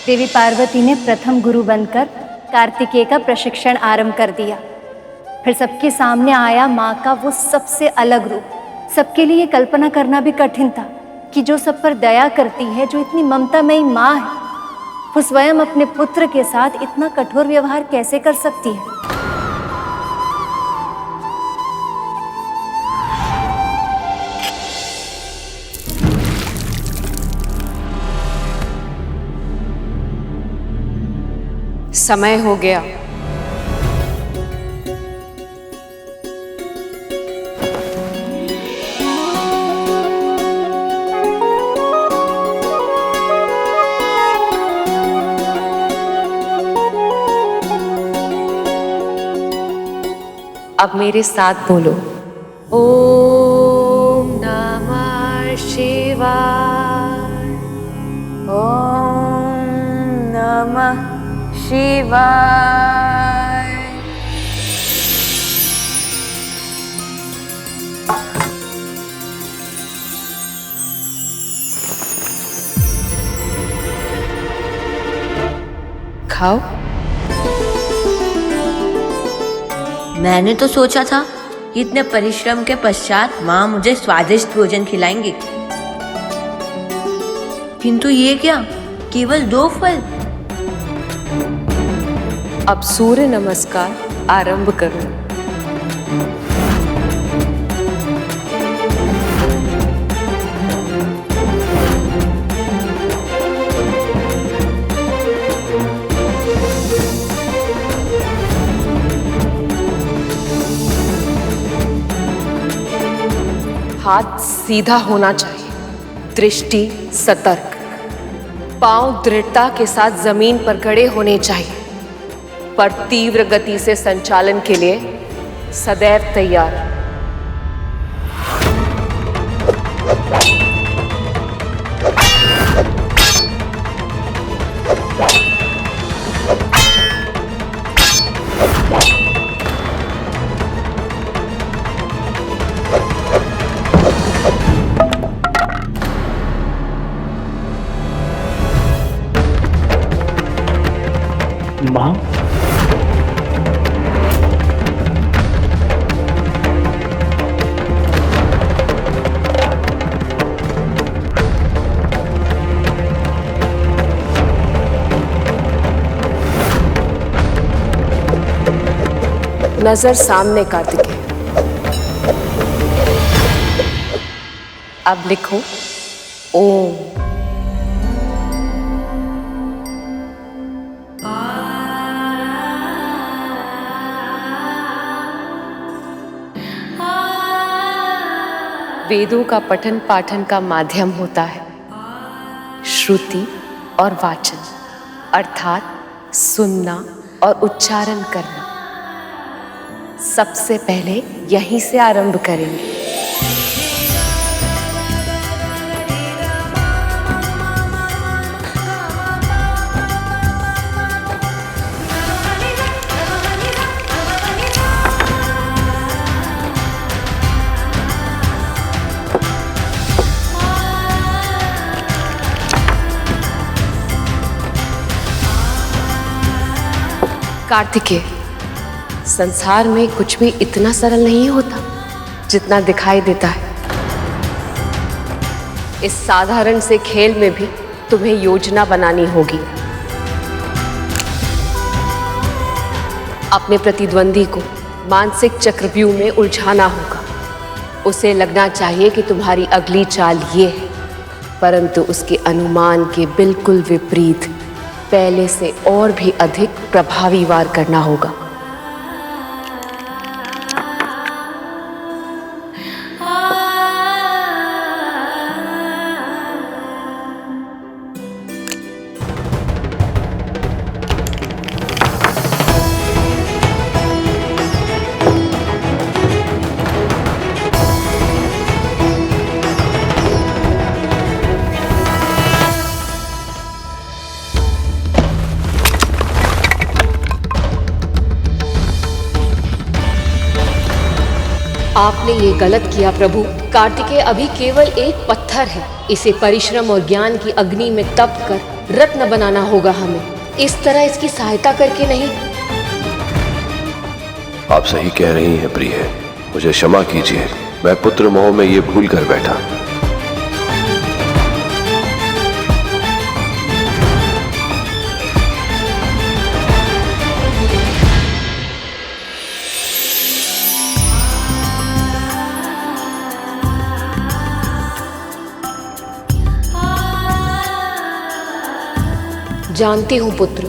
देवी पार्वती ने प्रथम गुरु बनकर कार्तिकेय का प्रशिक्षण आरंभ कर दिया। फिर सबके सामने आया माँ का वो सबसे अलग रूप। सबके लिए कल्पना करना भी कठिन था कि जो सब पर दया करती है, जो इतनी ममतामयी माँ है, वो स्वयं अपने पुत्र के साथ इतना कठोर व्यवहार कैसे कर सकती है। समय हो गया। अब मेरे साथ बोलो, ओम नमः शिवाय, ओम नमः शिवाय। खाओ। मैंने तो सोचा था कि इतने परिश्रम के पश्चात माँ मुझे स्वादिष्ट भोजन खिलाएंगी, किंतु ये क्या, केवल 2 फल। अब सूर्य नमस्कार आरंभ करो। हाथ सीधा होना चाहिए, दृष्टि सतर्क, पांव दृढ़ता के साथ जमीन पर गड़े होने चाहिए, पर तीव्र गति से संचालन के लिए सदैव तैयार। माँ, नजर सामने कार्तिकेय। अब लिखो ओम। वेदों का पठन पाठन का माध्यम होता है श्रुति और वाचन, अर्थात सुनना और उच्चारण करना। सबसे पहले यहीं से आरंभ करेंगे। कार्तिकेय, संसार में कुछ भी इतना सरल नहीं होता जितना दिखाई देता है। इस साधारण से खेल में भी तुम्हें योजना बनानी होगी। अपने प्रतिद्वंदी को मानसिक चक्रव्यूह में उलझाना होगा। उसे लगना चाहिए कि तुम्हारी अगली चाल ये है, परंतु उसके अनुमान के बिल्कुल विपरीत पहले से और भी अधिक प्रभावी वार करना होगा। आपने ये गलत किया प्रभु। कार्तिकेय अभी केवल एक पत्थर है। इसे परिश्रम और ज्ञान की अग्नि में तप कर रत्न बनाना होगा हमें, इस तरह इसकी सहायता करके नहीं। आप सही कह रही हैं प्रिय, मुझे क्षमा कीजिए, मैं पुत्र मोह में ये भूल कर बैठा। जानती हूँ पुत्र,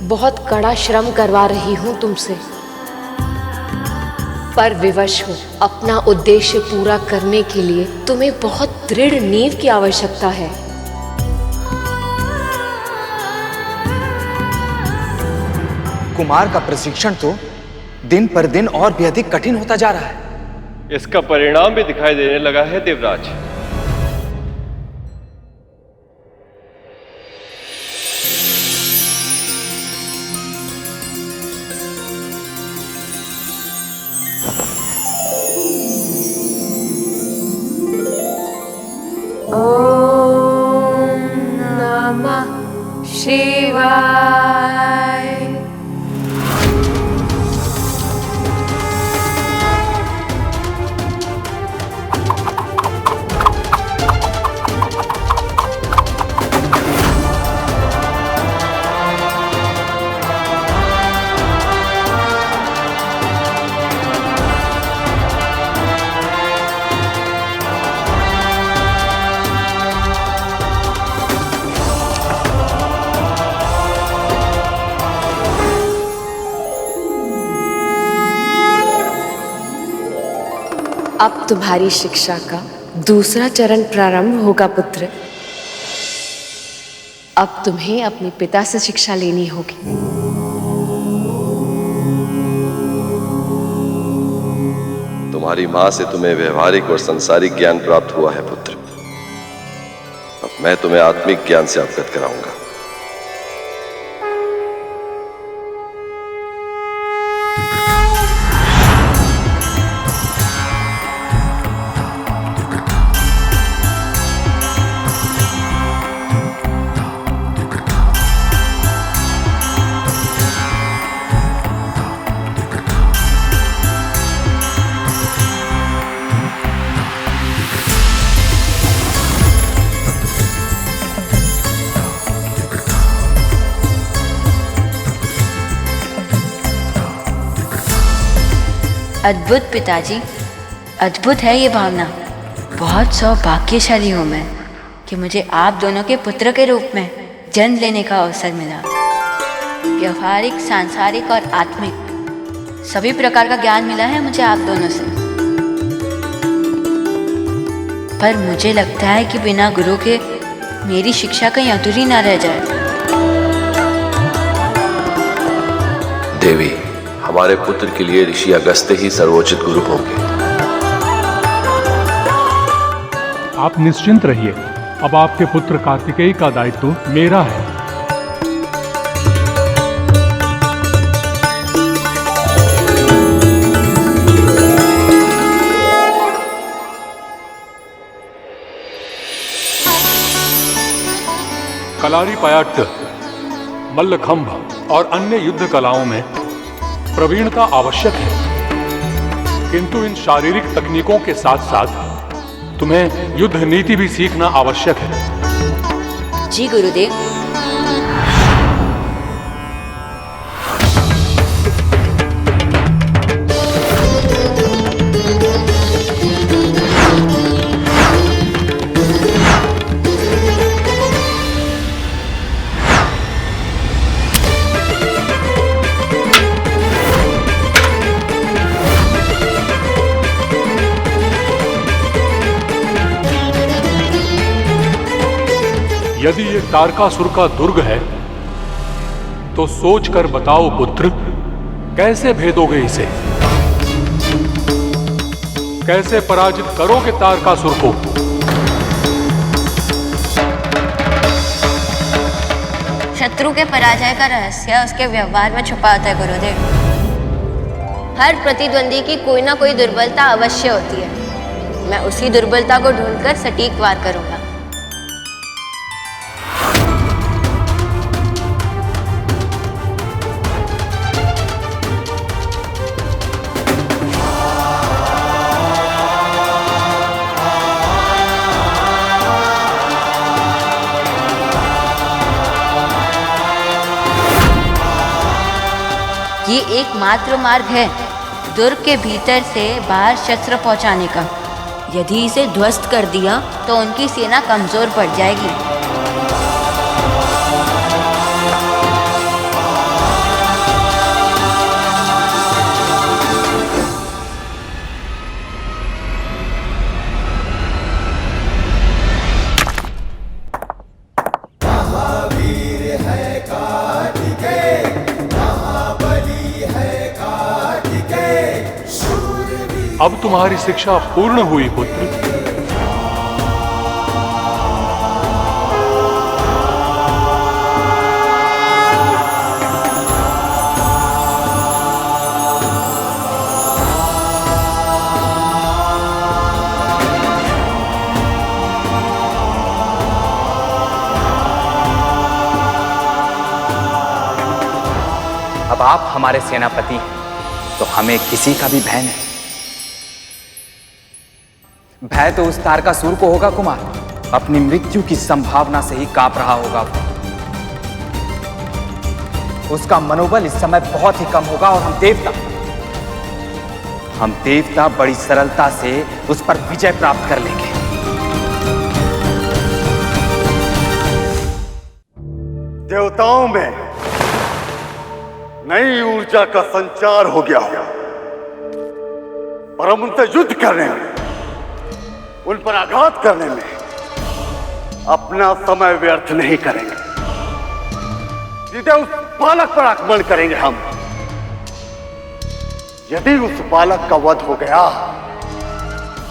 बहुत कड़ा श्रम करवा रही हूँ तुमसे, पर विवश हो। अपना उद्देश्य पूरा करने के लिए तुम्हें बहुत दृढ़ नींव की आवश्यकता है। कुमार का प्रशिक्षण तो दिन पर दिन और भी अधिक कठिन होता जा रहा है। इसका परिणाम भी दिखाई देने लगा है देवराज। ओम नमः शिवाय। अब तुम्हारी शिक्षा का दूसरा चरण प्रारंभ होगा पुत्र। अब तुम्हें अपने पिता से शिक्षा लेनी होगी। तुम्हारी मां से तुम्हें व्यवहारिक और संसारिक ज्ञान प्राप्त हुआ है पुत्र। अब मैं तुम्हें आत्मिक ज्ञान से अवगत कराऊंगा। अद्भुत पिताजी, अद्भुत है ये भावना। बहुत सौभाग्यशाली हूँ मैं कि मुझे आप दोनों के पुत्र के रूप में जन्म लेने का अवसर मिला। व्यवहारिक, सांसारिक और आत्मिक सभी प्रकार का ज्ञान मिला है मुझे आप दोनों से। पर मुझे लगता है कि बिना गुरु के मेरी शिक्षा कहीं अधूरी ना रह जाए। देवी, हमारे पुत्र के लिए ऋषि अगस्त्य ही सर्वोचित गुरु होंगे। आप निश्चिंत रहिए, अब आपके पुत्र कार्तिकेय का दायित्व मेरा है। कलारीपयट्ट, मल्लखंभ और अन्य युद्ध कलाओं में प्रवीणता आवश्यक है, किंतु इन शारीरिक तकनीकों के साथ साथ तुम्हें युद्ध नीति भी सीखना आवश्यक है। जी गुरुदेव। यदि ये तारकासुर का दुर्ग है तो सोच कर बताओ पुत्र, कैसे भेदोगे इसे? कैसे पराजित करोगे तारकासुर को? शत्रु के पराजय का रहस्य उसके व्यवहार में छुपा होता है गुरुदेव। हर प्रतिद्वंदी की कोई ना कोई दुर्बलता अवश्य होती है। मैं उसी दुर्बलता को ढूंढकर सटीक वार करूंगा। ये एकमात्र मार्ग है दुर्ग के भीतर से बाहर शस्त्र पहुंचाने का। यदि इसे ध्वस्त कर दिया तो उनकी सेना कमजोर पड़ जाएगी। अब तुम्हारी शिक्षा पूर्ण हुई पुत्र। अब आप हमारे सेनापति हैं, तो हमें किसी का भी भय नहीं। भय तो उस तारकासुर को होगा कुमार, अपनी मृत्यु की संभावना से ही कांप रहा होगा। उसका मनोबल इस समय बहुत ही कम होगा और हम देवता बड़ी सरलता से उस पर विजय प्राप्त कर लेंगे। देवताओं में नई ऊर्जा का संचार हो गया होगा, पर हम उनसे युद्ध करने में, उन पर आघात करने में अपना समय व्यर्थ नहीं करेंगे। सीधे उस बालक पर आक्रमण करेंगे हम। यदि उस बालक का वध हो गया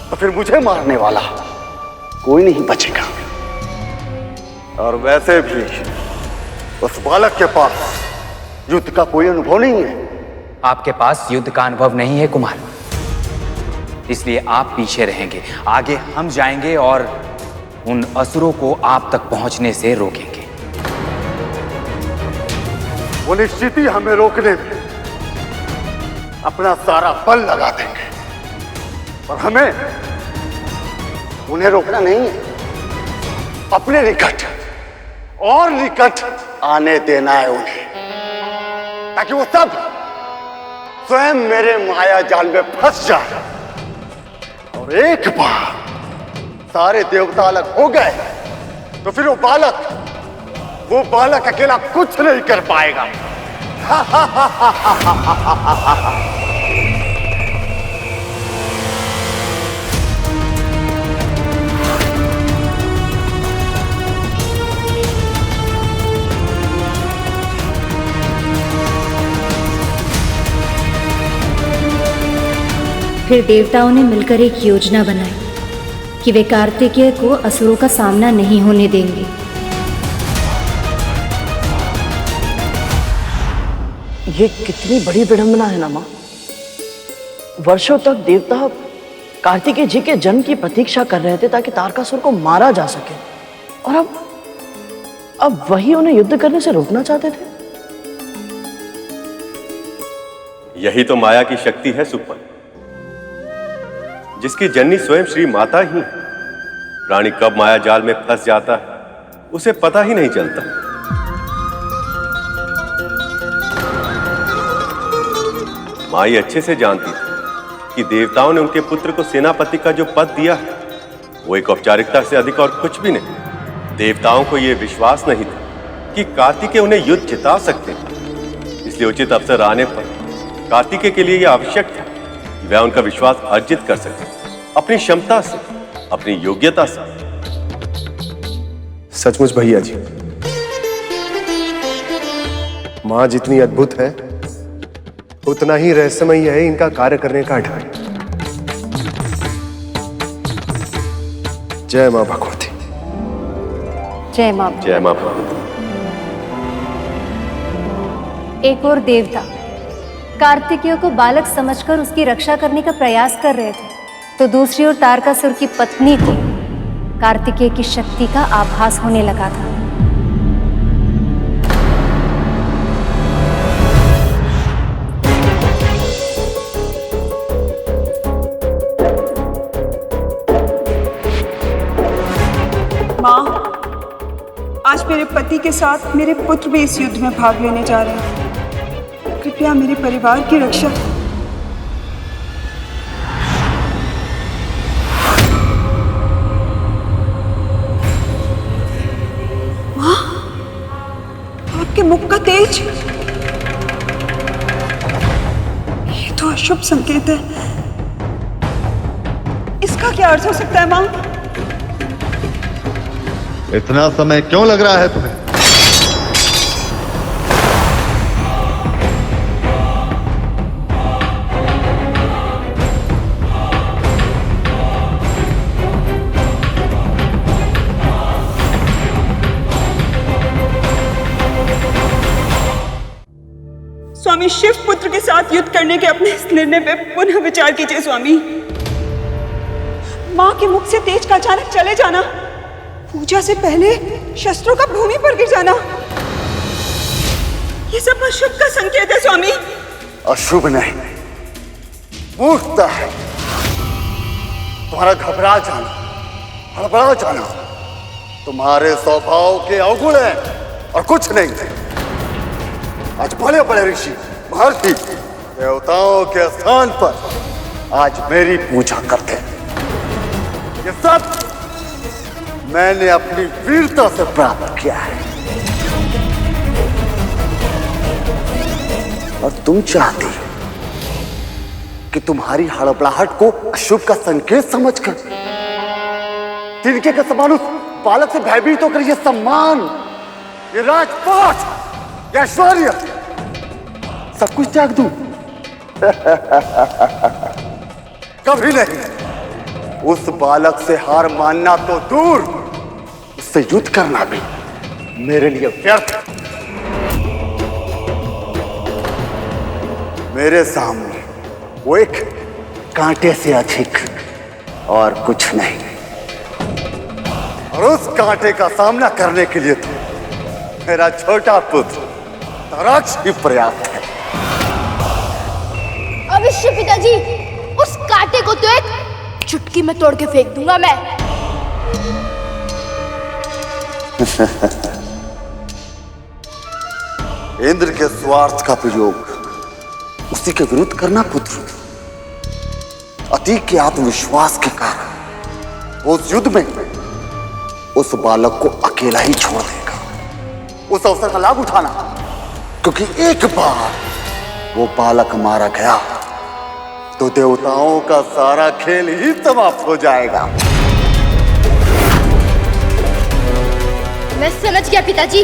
तो फिर मुझे मारने वाला कोई नहीं बचेगा। और वैसे भी उस बालक के पास युद्ध का कोई अनुभव नहीं है। आपके पास युद्ध का अनुभव नहीं है कुमार, इसलिए आप पीछे रहेंगे। आगे हम जाएंगे और उन असुरों को आप तक पहुंचने से रोकेंगे। वो निश्चित ही हमें रोकने में अपना सारा बल लगा देंगे, और हमें उन्हें रोकना नहीं है, अपने निकट और निकट आने देना है उन्हें, ताकि वो सब स्वयं मेरे माया जाल में फंस जाए। और एक बार सारे देवता अलग हो गए तो फिर वो बालक अकेला कुछ नहीं कर पाएगा। फिर देवताओं ने मिलकर एक योजना बनाई कि वे कार्तिकेय को असुरों का सामना नहीं होने देंगे। ये कितनी बड़ी विडंबना है ना मां। वर्षों तक देवता कार्तिकेय जी के जन्म की प्रतीक्षा कर रहे थे ताकि तारकासुर को मारा जा सके, और अब वही उन्हें युद्ध करने से रोकना चाहते थे। यही तो माया की शक्ति है सुपन, जिसकी जननी स्वयं श्री माता ही। प्राणी कब माया जाल में फंस जाता है उसे पता ही नहीं चलता। माई अच्छे से जानती थी कि देवताओं ने उनके पुत्र को सेनापति का जो पद दिया है वो एक औपचारिकता से अधिक और कुछ भी नहीं। देवताओं को यह विश्वास नहीं था कि कार्तिकेय उन्हें युद्ध जिता सकते हैं, इसलिए उचित अवसर आने पर कार्तिकेय के लिए यह आवश्यक था कि वह उनका विश्वास अर्जित कर सके, अपनी क्षमता से, अपनी योग्यता से। सचमुच भैया जी, मां जितनी अद्भुत है उतना ही रहस्यमयी है इनका कार्य करने का ढंग। जय मां भगवती। जय मां। जय मां भगवती। एक और देवता कार्तिकेय को बालक समझकर उसकी रक्षा करने का प्रयास कर रहे थे, तो दूसरी ओर तारकासुर की पत्नी को कार्तिकेय की शक्ति का आभास होने लगा था। माँ, आज मेरे पति के साथ मेरे पुत्र भी इस युद्ध में भाग लेने जा रहे हैं। कृपया कृपया मेरे परिवार की रक्षा। माँ, आपके मुख का तेज, ये तो अशुभ संकेत है। इसका क्या अर्थ हो सकता है माँ? इतना समय क्यों लग रहा है तुम्हें? स्वामी शिव पुत्र के साथ युद्ध करने के अपने इस निर्णय पे पुनः विचार कीजिए स्वामी। माँ के मुख से तेज का अचानक चले जाना, पूजा से पहले शस्त्रों का भूमि पर गिर जाना, ये सब अशुभ का संकेत है स्वामी। अशुभ नहीं, मूर्खता है। तुम्हारा घबरा जाना, हड़बड़ा जाना तुम्हारे स्वभाव के अवगुण है और कुछ नहीं। आज बड़े बड़े ऋषि महर्षि देवताओं के स्थान पर आज मेरी पूजा करते हैं। ये सब मैंने अपनी वीरता से प्राप्त किया है। और तुम चाहती कि तुम्हारी हड़बड़ाहट को अशुभ का संकेत समझकर तिनके के समान उस बालक से भयभीत होकर ये सम्मान, ये राजपाट, ये ऐश्वर्य सब कुछ त्याग दूं? कभी नहीं। उस बालक से हार मानना तो दूर, उससे युद्ध करना भी मेरे लिए व्यर्थ। मेरे सामने वो एक कांटे से अधिक और कुछ नहीं, और उस कांटे का सामना करने के लिए तो मेरा छोटा पुत्र तराक्ष ही पर्याप्त है। अवश्य पिताजी, उस कांटे को तो एक चुटकी में तोड़ के फेंक दूंगा मैं। इंद्र के स्वार्थ का प्रयोग उसी के विरुद्ध करना पुत्र। अतीक के आत्मविश्वास के कारण उस युद्ध में उस बालक को अकेला ही छोड़ देगा। उस अवसर का लाभ उठाना, क्योंकि एक बार वो बालक मारा गया तो देवताओं का सारा खेल ही समाप्त हो जाएगा। मैं समझ गया पिताजी,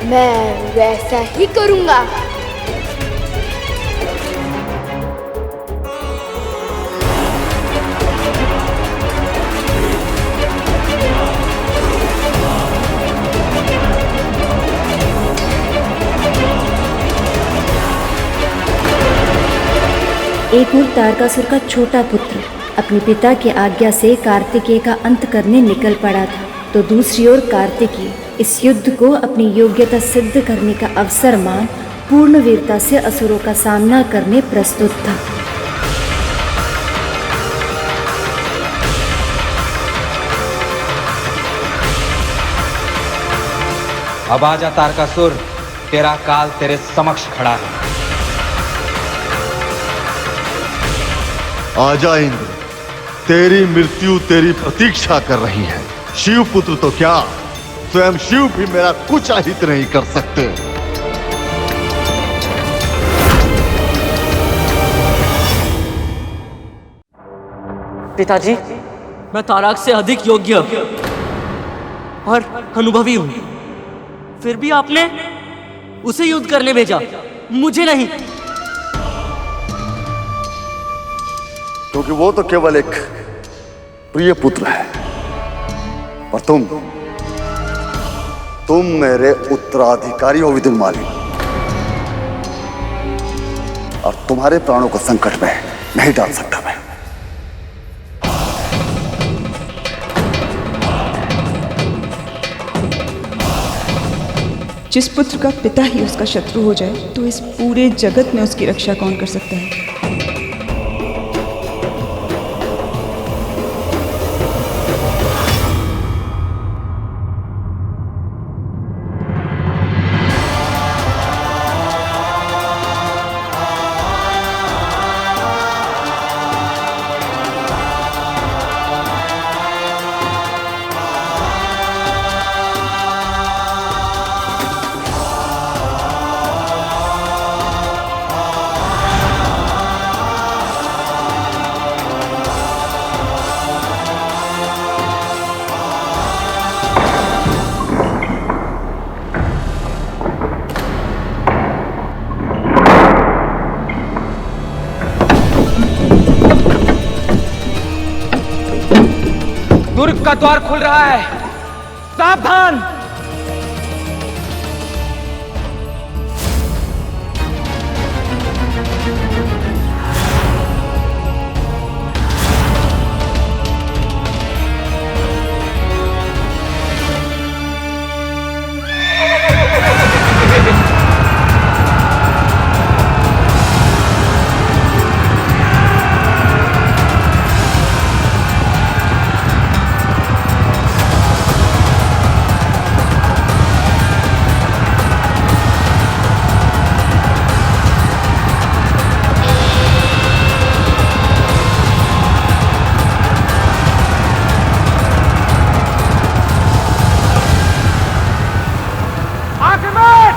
मैं वैसा ही करूंगा। एक ओर तारकासुर का छोटा पुत्र अपने पिता की आज्ञा से कार्तिकेय का अंत करने निकल पड़ा था, तो दूसरी ओर कार्तिकेय इस युद्ध को अपनी योग्यता सिद्ध करने का अवसर मान पूर्ण वीरता से असुरों का सामना करने प्रस्तुत था। अब आजा तारकासुर, तेरा काल तेरे समक्ष खड़ा है। आजा इंद्र, तेरी मृत्यु तेरी प्रतीक्षा कर रही है। शिव पुत्र तो क्या, स्वयं शिव भी मेरा कुछ अहित नहीं कर सकते। पिताजी, मैं ताराक से अधिक योग्य और अनुभवी हूं, फिर भी आपने उसे युद्ध करने भेजा, मुझे नहीं। क्योंकि वो तो केवल एक प्रिय पुत्र है, और तुम मेरे उत्तराधिकारी हो विदुरमाली, और तुम्हारे प्राणों को संकट में नहीं डाल सकता मैं। जिस पुत्र का पिता ही उसका शत्रु हो जाए तो इस पूरे जगत में उसकी रक्षा कौन कर सकता है? युद्ध का द्वार खुल रहा है, सावधान।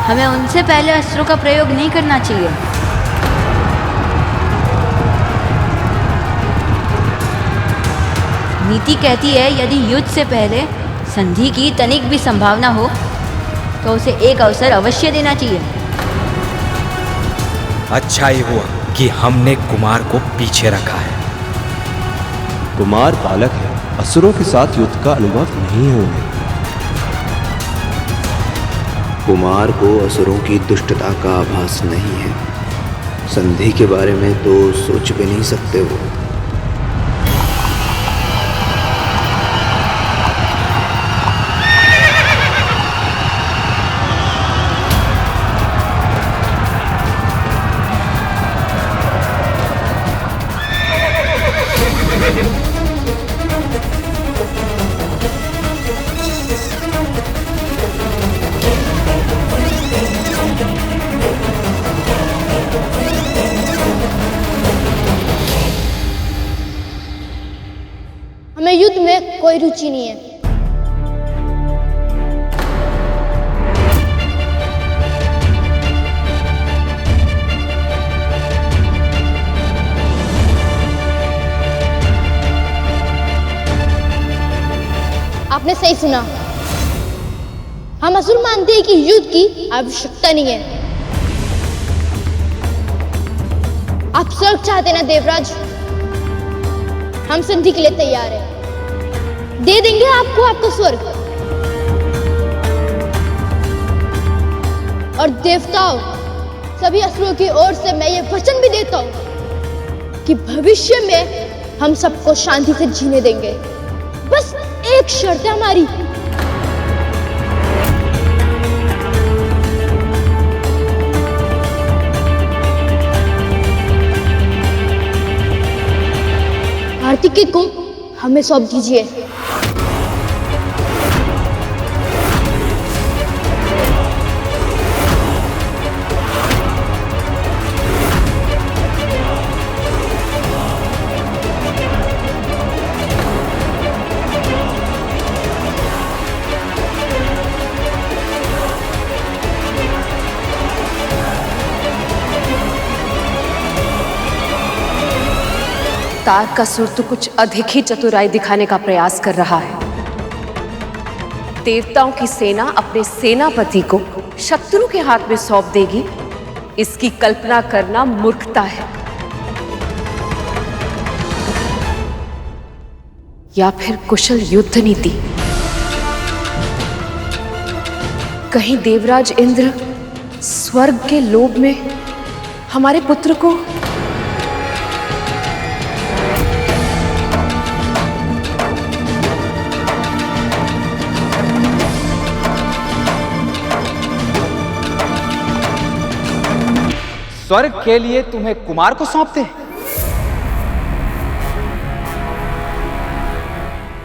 हमें उनसे पहले अस्त्रों का प्रयोग नहीं करना चाहिए। नीति कहती है यदि युद्ध से पहले संधि की तनिक भी संभावना हो तो उसे एक अवसर अवश्य देना चाहिए। अच्छा ही हुआ कि हमने कुमार को पीछे रखा है। कुमार बालक है, असुरों के साथ युद्ध का अनुभव नहीं है उन्हें। कुमार को असुरों की दुष्टता का आभास नहीं है। संधि के बारे में तो सोच भी नहीं सकते वो। हमें युद्ध में कोई रुचि नहीं है। आपने सही सुना। हम असुर मानते हैं कि युद्ध की आवश्यकता नहीं है। आप स्वर्ग चाहते ना देवराज? हम संधि के लिए तैयार हैं। दे देंगे आपको आपका स्वर्ग। और देवताओं, सभी असुरों की ओर से मैं ये वचन भी देता हूं कि भविष्य में हम सबको शांति से जीने देंगे। बस एक शर्त है हमारी। कार्तिकेय को हमें सौंप दीजिए। तारकासुर तो कुछ अधिक ही चतुराई दिखाने का प्रयास कर रहा है। देवताओं की सेना अपने सेनापति को शत्रु के हाथ में सौंप देगी, इसकी कल्पना करना मूर्खता है। या फिर कुशल युद्ध नीति। कहीं देवराज इंद्र स्वर्ग के लोभ में हमारे पुत्र को स्वर्ग के लिए तुम्हें कुमार को सौंपते हैं?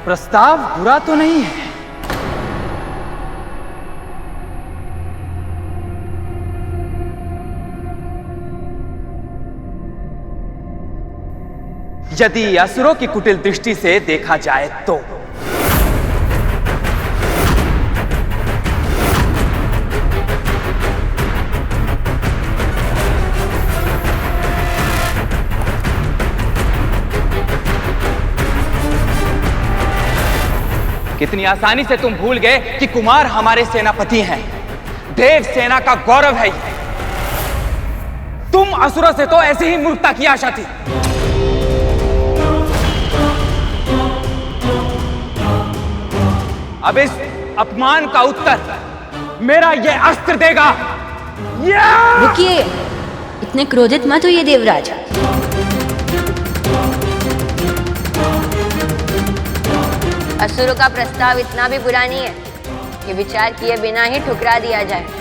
प्रस्ताव बुरा तो नहीं है। यदि असुरों की कुटिल दृष्टि से देखा जाए तो कितनी आसानी से तुम भूल गए कि कुमार हमारे सेनापति हैं। देव सेना का गौरव है ये। तुम असुरों से तो ऐसी ही मूर्खता की आशा थी। अब इस अपमान का उत्तर मेरा ये अस्त्र देगा। रुकिए, इतने क्रोधित मत होइए देवराज। असुरों का प्रस्ताव इतना भी बुरा नहीं है कि विचार किए बिना ही ठुकरा दिया जाए।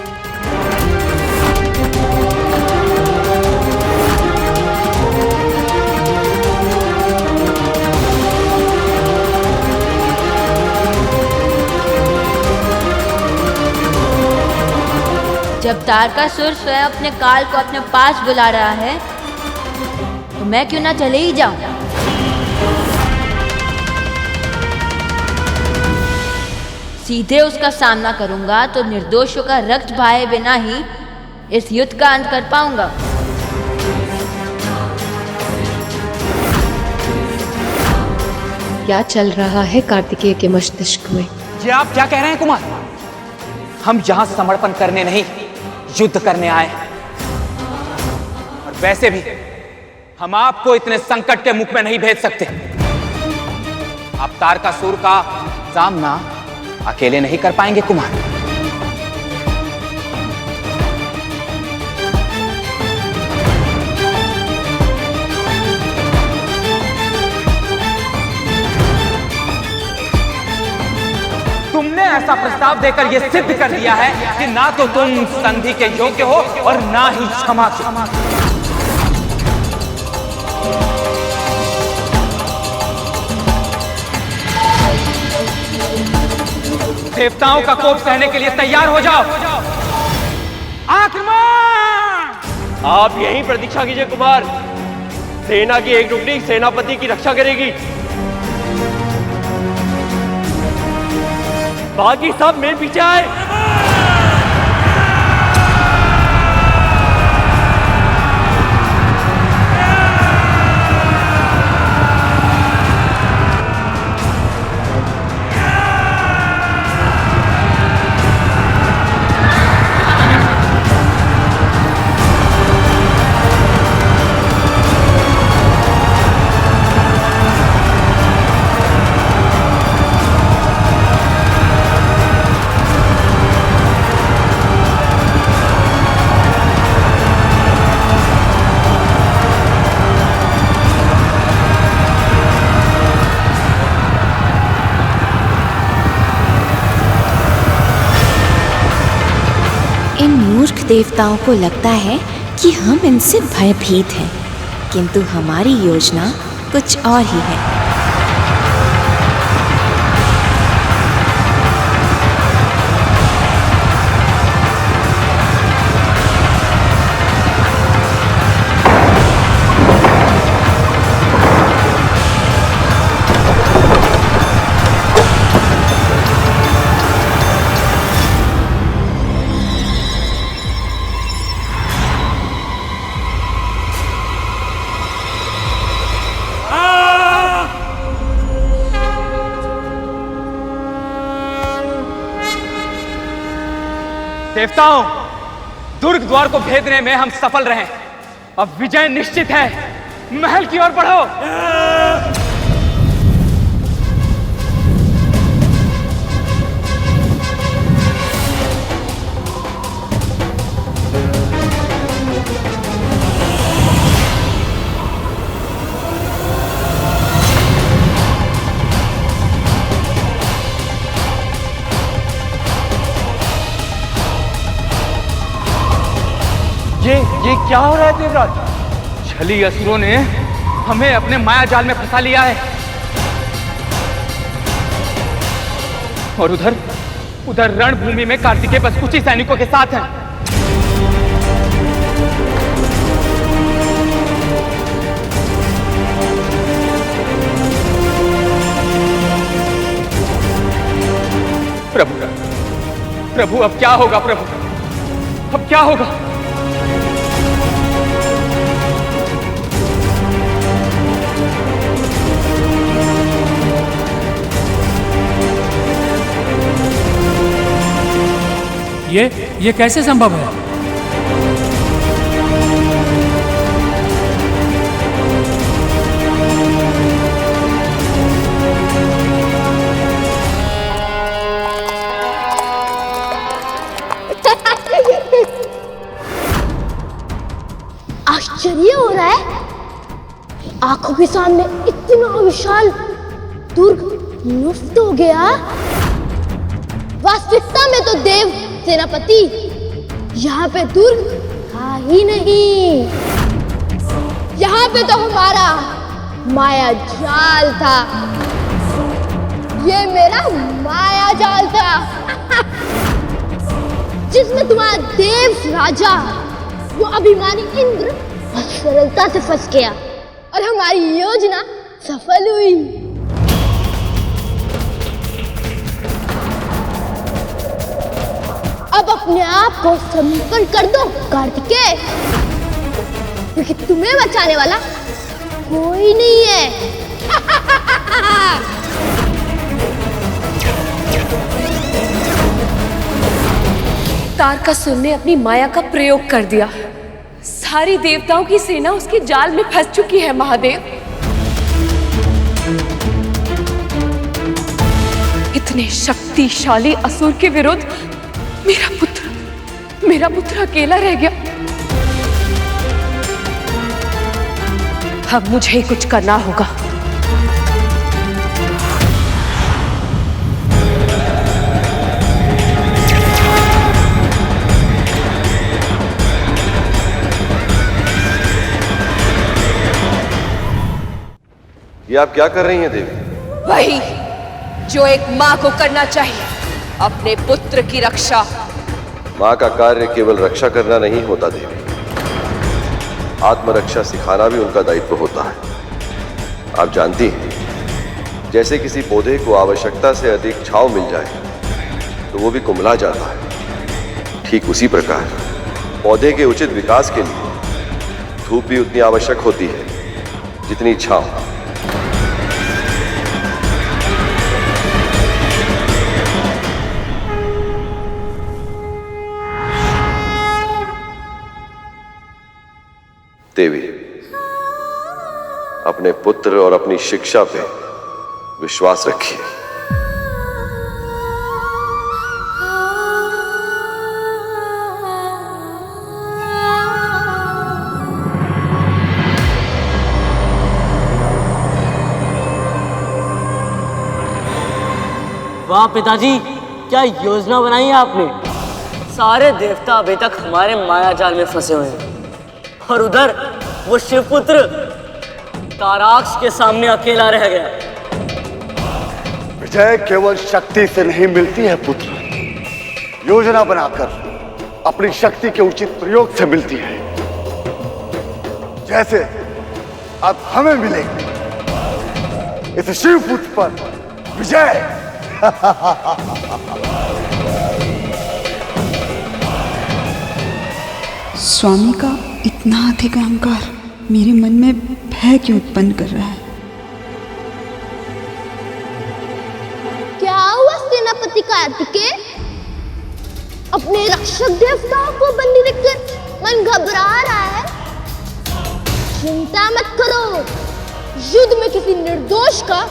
जब तारकासुर स्वयं अपने काल को अपने पास बुला रहा है तो मैं क्यों ना चले ही जाऊं। सीधे उसका सामना करूंगा तो निर्दोषों का रक्त बहाए बिना ही इस युद्ध का अंत कर पाऊंगा। क्या चल रहा है कार्तिकेय के मस्तिष्क में? ये आप क्या कह रहे हैं कुमार? हम यहां समर्पण करने नहीं, युद्ध करने आए हैं। और वैसे भी हम आपको इतने संकट के मुख में नहीं भेज सकते। आप तारकासुर का सामना अकेले नहीं कर पाएंगे कुमार। तुमने ऐसा प्रस्ताव देकर यह सिद्ध कर दिया है कि ना तो तुम संधि के योग्य हो और ना ही क्षमा के। देवताओं का कोप सहने के लिए तैयार हो जाओ। आक्रमण! आप यहीं प्रतीक्षा कीजिए कुमार। सेना की एक टुकड़ी सेनापति की रक्षा करेगी, बाकी सब मेरे पीछे आए। मूर्ख देवताओं को लगता है कि हम इनसे भयभीत हैं, किंतु हमारी योजना कुछ और ही है। देवताओं, दुर्ग द्वार को भेदने में हम सफल रहे। अब विजय निश्चित है। महल की ओर बढ़ो। ये क्या हो रहा है देवराज? छली असुरों ने हमें अपने माया जाल में फंसा लिया है। और उधर रणभूमि में कार्तिकेय बस कुछ ही सैनिकों के साथ हैं। प्रभु अब क्या होगा? प्रभु अब क्या होगा? ये कैसे संभव है? आश्चर्य हो रहा है। आंखों के सामने इतना विशाल दुर्ग मुफ्त हो गया। वास्तविकता में तो देव सेनापति यहाँ पे दुर्ग था ही नहीं। यहाँ पे तो हमारा माया जाल था। ये मेरा माया जाल था जिसमें तुम्हारा देव राजा वो अभिमानी इंद्र सरलता से फंस गया और हमारी योजना सफल हुई। अब अपने आप को समर्पण कर दो कार्तिकेय, क्योंकि तुम्हें बचाने वाला कोई नहीं है। तारकासुर ने अपनी माया का प्रयोग कर दिया। सारी देवताओं की सेना उसके जाल में फंस चुकी है महादेव। इतने शक्तिशाली असुर के विरुद्ध मेरा पुत्र अकेला रह गया। अब मुझे ही कुछ करना होगा। ये आप क्या कर रही हैं देवी? वही जो एक माँ को करना चाहिए, अपने पुत्र की रक्षा। माँ का कार्य केवल रक्षा करना नहीं होता देवी, आत्मरक्षा सिखाना भी उनका दायित्व होता है। आप जानती हैं, जैसे किसी पौधे को आवश्यकता से अधिक छांव मिल जाए तो वो भी कुम्हला जाता है, ठीक उसी प्रकार पौधे के उचित विकास के लिए धूप भी उतनी आवश्यक होती है जितनी छांव। देवी, अपने पुत्र और अपनी शिक्षा पे विश्वास रखिए। वाह पिताजी, क्या योजना बनाई है आपने। सारे देवता अभी तक हमारे माया जाल में फंसे हुए हैं और उधर वो शिवपुत्र ताराक्ष के सामने अकेला रह गया। विजय केवल शक्ति से नहीं मिलती है पुत्र, योजना बनाकर अपनी शक्ति के उचित प्रयोग से मिलती है, जैसे अब हमें मिलेगी इस शिवपुत्र पर विजय। स्वामी का इतना अधिक अहंकार मेरे मन में भय क्यों उत्पन्न कर रहा है? क्या हुआ सेनापति कार्तिकेय? अपने रक्षक देवताओं को बंदी देखकर मन घबरा रहा है। चिंता मत करो, युद्ध में किसी निर्दोष का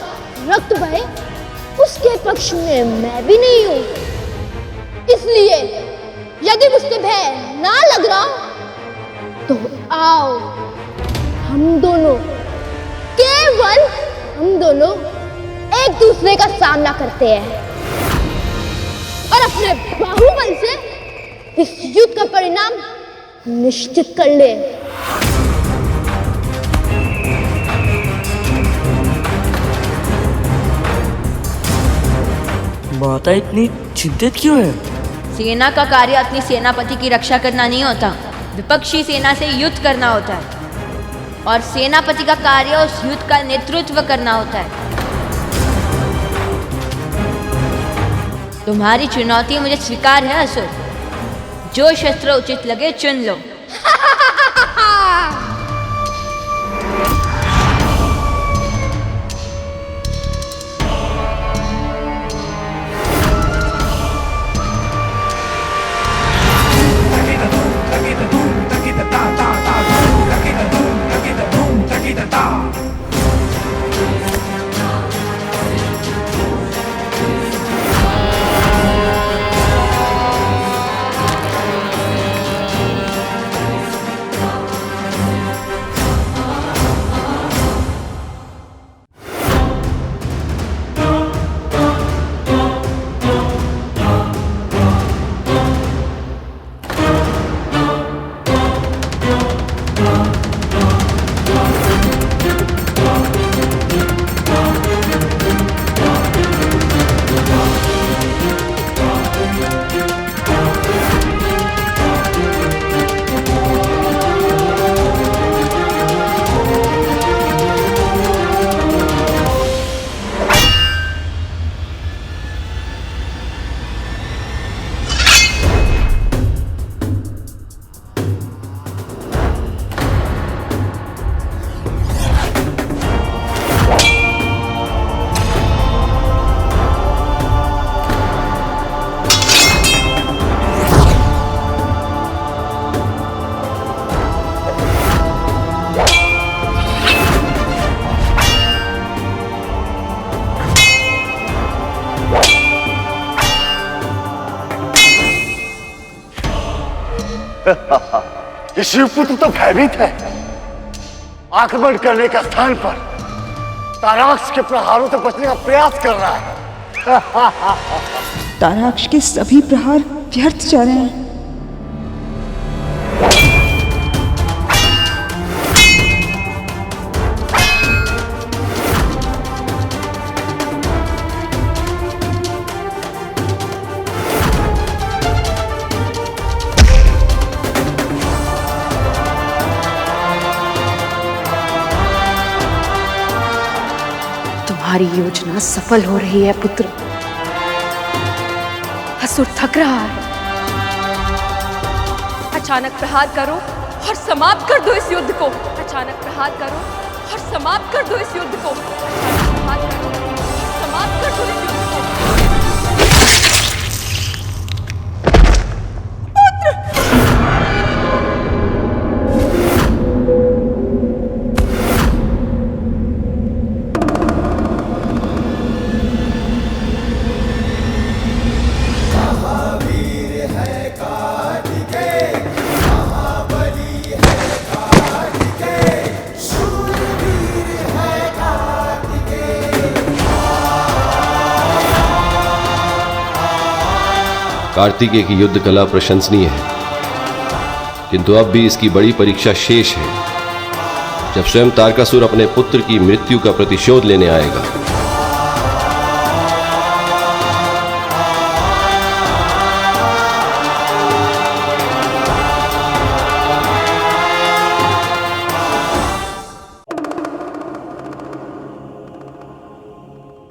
रक्त बहे उसके पक्ष में मैं भी नहीं हूं। इसलिए यदि मुझसे भय ना लग रहा तो आओ, हम दोनों, केवल हम दोनों एक दूसरे का सामना करते हैं और अपने बाहुबल से इस युद्ध का परिणाम निश्चित कर ले। माता इतनी चिंतित क्यों है? सेना का कार्य अपनी सेनापति की रक्षा करना नहीं होता, विपक्षी सेना से युद्ध करना होता है। और सेनापति का कार्य उस युद्ध का नेतृत्व करना होता है। तुम्हारी चुनौती मुझे स्वीकार है असुर। जो शस्त्र उचित लगे चुन लो। ये शिवपुत्र तो भयभीत है। आक्रमण करने का स्थान पर ताराक्ष के प्रहारों से बचने का प्रयास कर रहा है। ताराक्ष के सभी प्रहार व्यर्थ जा रहे हैं। तुम्हारी योजना सफल हो रही है पुत्र। असुर थक रहा है। अचानक प्रहार करो और समाप्त कर दो इस युद्ध को। अचानक प्रहार करो और समाप्त कर दो इस युद्ध को। अचानक प्रहार करो, समाप्त कर दो इस युद्ध को। कार्तिकेय की युद्ध कला प्रशंसनीय है, किंतु अब भी इसकी बड़ी परीक्षा शेष है, जब स्वयं तारकासुर अपने पुत्र की मृत्यु का प्रतिशोध लेने आएगा।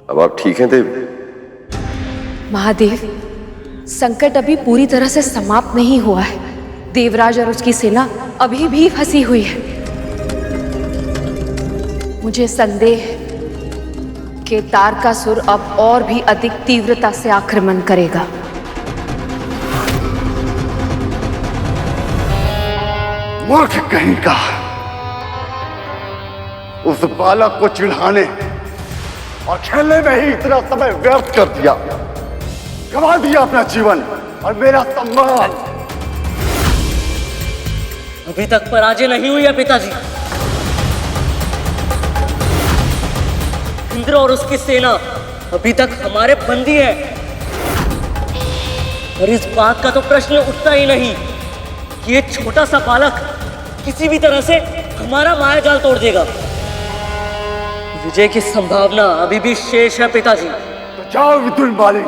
अब आप ठीक हैं देव? महादेव, संकट अभी पूरी तरह से समाप्त नहीं हुआ है। देवराज और उसकी सेना अभी भी फंसी हुई है। मुझे संदेह है कि तारकासुर अब और भी अधिक तीव्रता से आक्रमण करेगा। मूर्ख कहीं का, उस बालक को चिढ़ाने और खेलने में ही इतना समय व्यर्थ कर दिया, गवा दिया अपना जीवन और मेरा सम्मान। अभी तक पराजय नहीं हुई है पिताजी। इंद्र और उसकी सेना अभी तक हमारे बंदी है, और इस बात का तो प्रश्न उठता ही नहीं कि ये छोटा सा बालक किसी भी तरह से हमारा माया जाल तोड़ देगा। विजय की संभावना अभी भी शेष है पिताजी। तो जाओ विदुर माली,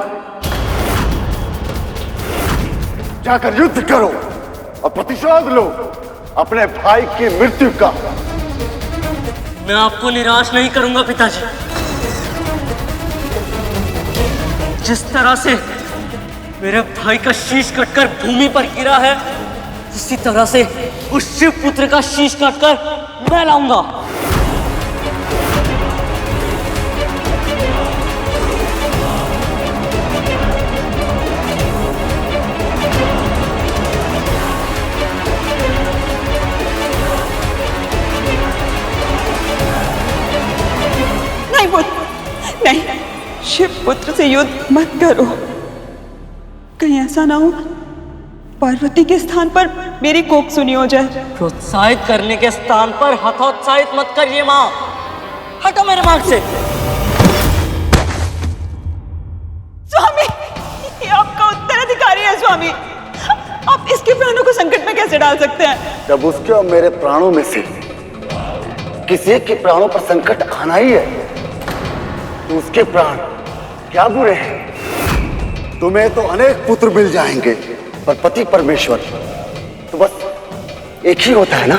जाकर युद्ध करो और प्रतिशोध लो अपने भाई की मृत्यु का। मैं आपको निराश नहीं करूंगा पिताजी। जिस तरह से मेरे भाई का शीश कटकर भूमि पर गिरा है, उसी तरह से उस शिव पुत्र का शीश काटकर मैं लाऊंगा। नहीं, शिव पुत्र से युद्ध मत करो। कहीं ऐसा ना हो पार्वती के स्थान पर मेरी कोप सुनी हो जाए। प्रोत्साहित करने के स्थान पर हतोत्साहित मत करिए माँ। हटो मेरे मार्ग से। स्वामी, ये आपका उत्तराधिकारी है स्वामी। आप इसके प्राणों को संकट में कैसे डाल सकते हैं? जब उसके और मेरे प्राणों में से किसी के प्राणों पर संकट आना ही है, तो उसके प्राण क्या बुरे हैं? तुम्हें तो अनेक पुत्र मिल जाएंगे, पर पति परमेश्वर तो बस एक ही होता है ना।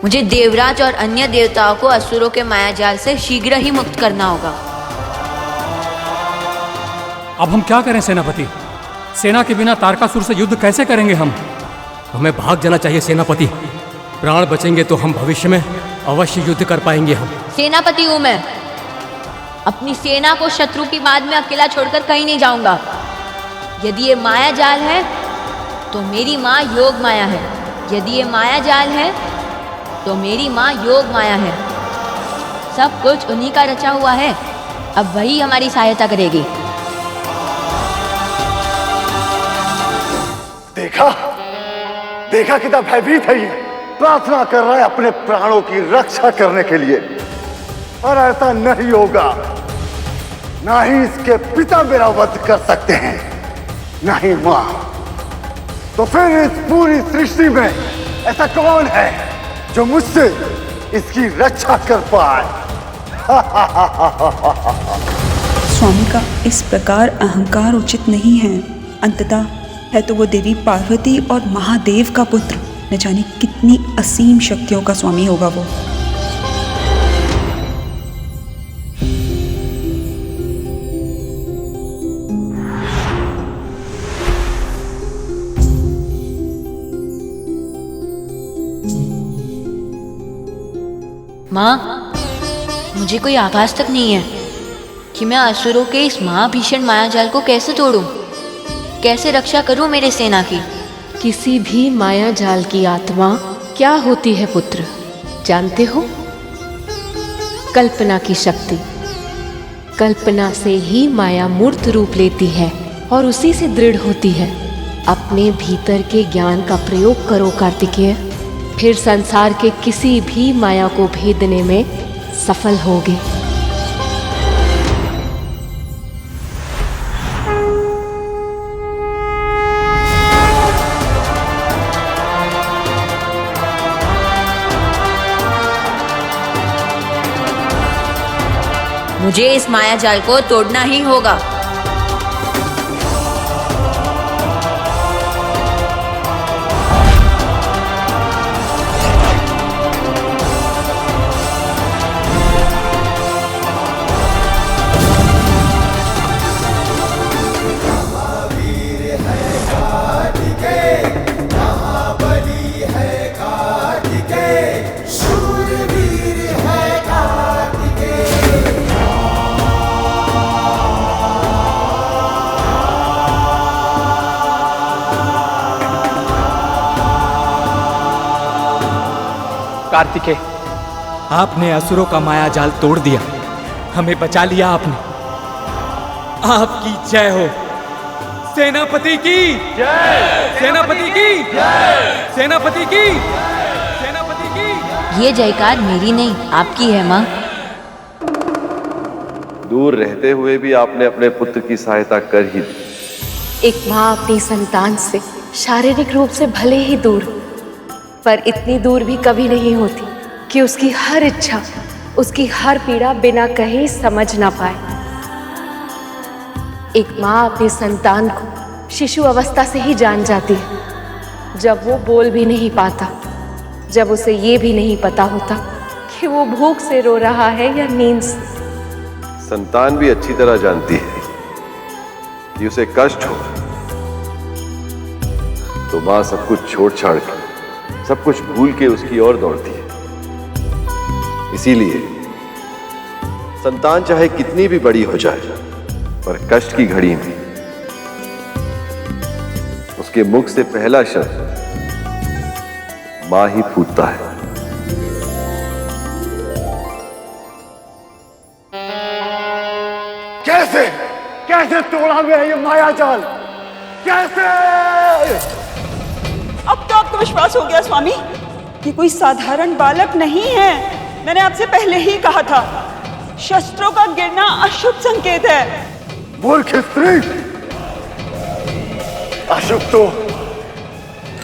मुझे देवराज और अन्य देवताओं को असुरों के मायाजाल से शीघ्र ही मुक्त करना होगा। अब हम क्या करें सेनापति? सेना के बिना तारकासुर से युद्ध कैसे करेंगे हम? हमें भाग जाना चाहिए सेनापति। प्राण बचेंगे तो हम भविष्य में अवश्य युद्ध कर पाएंगे। हम सेनापति हूं मैं। अपनी सेना को शत्रु की माद में अकेला छोड़कर कहीं नहीं जाऊंगा। यदि ये मायाजाल है तो मेरी माँ योग माया है। यदि ये माया जाल है तो मेरी माँ योग माया है। सब कुछ उन्हीं का रचा हुआ है। अब वही हमारी सहायता करेगी। देखा देखा कितना भयभीत है ये। प्रार्थना कर रहा है अपने प्राणों की रक्षा करने के लिए, और ऐसा नहीं होगा। ना ही इसके पिता मेरा वध कर सकते हैं, ना ही मां। तो फिर इस पूरी सृष्टि में ऐसा कौन है जो मुझसे इसकी रक्षा कर पाए? स्वामी का इस प्रकार अहंकार उचित नहीं है। अंततः है तो वो देवी पार्वती और महादेव का पुत्र। न जाने कितनी असीम शक्तियों का स्वामी होगा वो। माँ, मुझे कोई आभास तक नहीं है कि मैं असुरों के इस महाभीषण मायाजाल को कैसे तोड़ूं, कैसे रक्षा करूं मेरे सेना की। किसी भी माया जाल की आत्मा क्या होती है पुत्र, जानते हो? कल्पना की शक्ति। कल्पना से ही माया मूर्त रूप लेती है और उसी से दृढ़ होती है। अपने भीतर के ज्ञान का प्रयोग करो कार्तिकेय, फिर संसार के किसी भी माया को भेदने में सफल होगे। मुझे इस माया जाल को तोड़ना ही होगा। कार्तिकेय, आपने असुरों का माया जाल तोड़ दिया, हमें बचा लिया आपने। आपकी जय हो। सेनापति की जय, सेनापति की जय, सेनापति की, सेनापति की। ये जयकार मेरी नहीं, आपकी है माँ। दूर रहते हुए भी आपने अपने पुत्र की सहायता कर ही दी। एक माँ अपनी संतान से शारीरिक रूप से भले ही दूर, पर इतनी दूर भी कभी नहीं होती कि उसकी हर इच्छा, उसकी हर पीड़ा बिना कहे समझ ना पाए। एक माँ अपनी संतान को शिशु अवस्था से ही जान जाती है, जब वो बोल भी नहीं पाता, जब उसे ये भी नहीं पता होता कि वो भूख से रो रहा है या नींद से। संतान भी अच्छी तरह जानती है कि उसे कष्ट हो तो मां सब कुछ छोड़ छाड़ के, सब कुछ भूल के उसकी ओर दौड़ती है। इसीलिए संतान चाहे कितनी भी बड़ी हो जाए, पर कष्ट की घड़ी में उसके मुख से पहला शब्द मां ही फूटता है। कैसे कैसे तोड़ा गया ये माया जाल? कैसे? अब तो आपको विश्वास हो गया स्वामी कि कोई साधारण बालक नहीं है। मैंने आपसे पहले ही कहा था, शस्त्रों का गिरना अशुभ संकेत है। मूर्ख स्त्री, अशुभ तो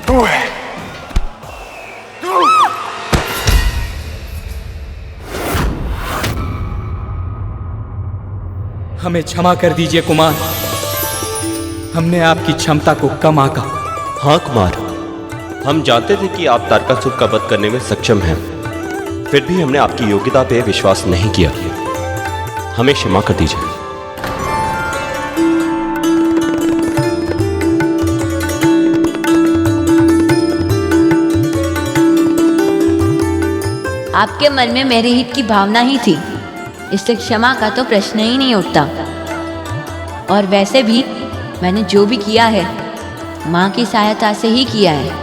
तू है। तू हमें क्षमा कर दीजिए कुमार, हमने आपकी क्षमता को कम आंका। हाँ कुमार, हम जानते थे कि आप तारकासुर का वध करने में सक्षम हैं, फिर भी हमने आपकी योग्यता पे विश्वास नहीं किया। हमें क्षमा कर दीजिए। आपके मन में मेरे हित की भावना ही थी, इससे क्षमा का तो प्रश्न ही नहीं उठता। और वैसे भी मैंने जो भी किया है माँ की सहायता से ही किया है।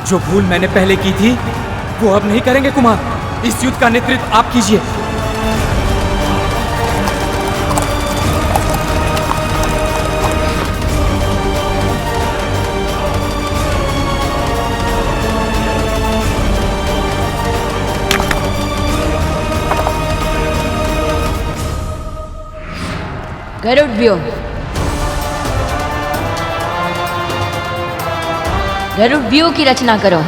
जो भूल मैंने पहले की थी वो अब नहीं करेंगे कुमार। इस युद्ध का नेतृत्व आप कीजिए। गरुड़ व्यूह। गरुड़ व्यूह की रचना करो।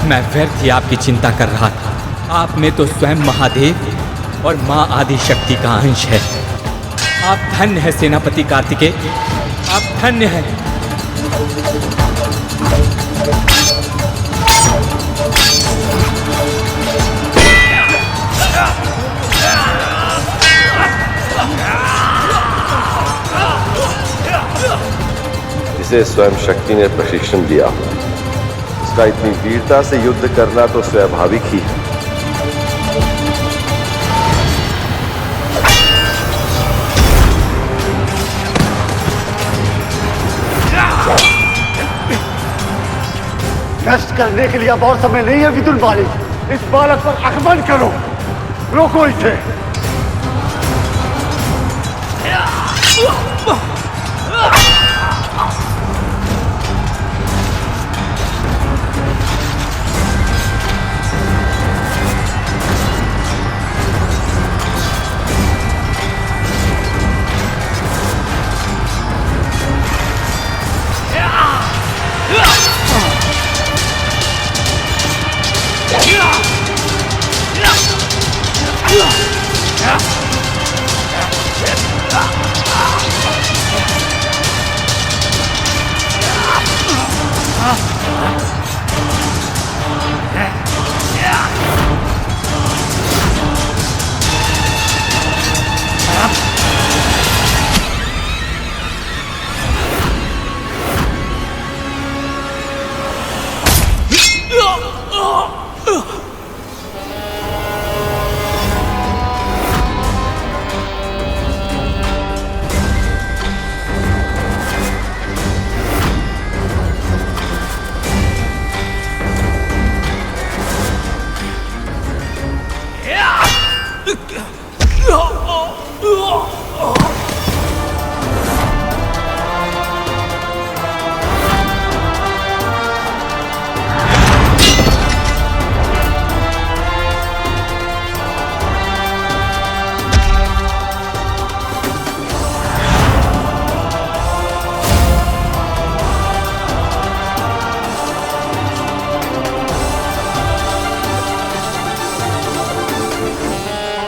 मैं व्यर्थ ही आपकी चिंता कर रहा था। आप में तो स्वयं महादेव और माँ आदि शक्ति का अंश है। आप धन्य है सेनापति कार्तिकेय, आप धन्य हैं। जिसे स्वयं शक्ति ने प्रशिक्षण दिया, उसका इतनी वीरता से युद्ध करना तो स्वाभाविक ही है। नष्ट करने के लिए अब और समय नहीं है विदुर बाली। इस बालक पर आक्रमण करो, रोको इसे।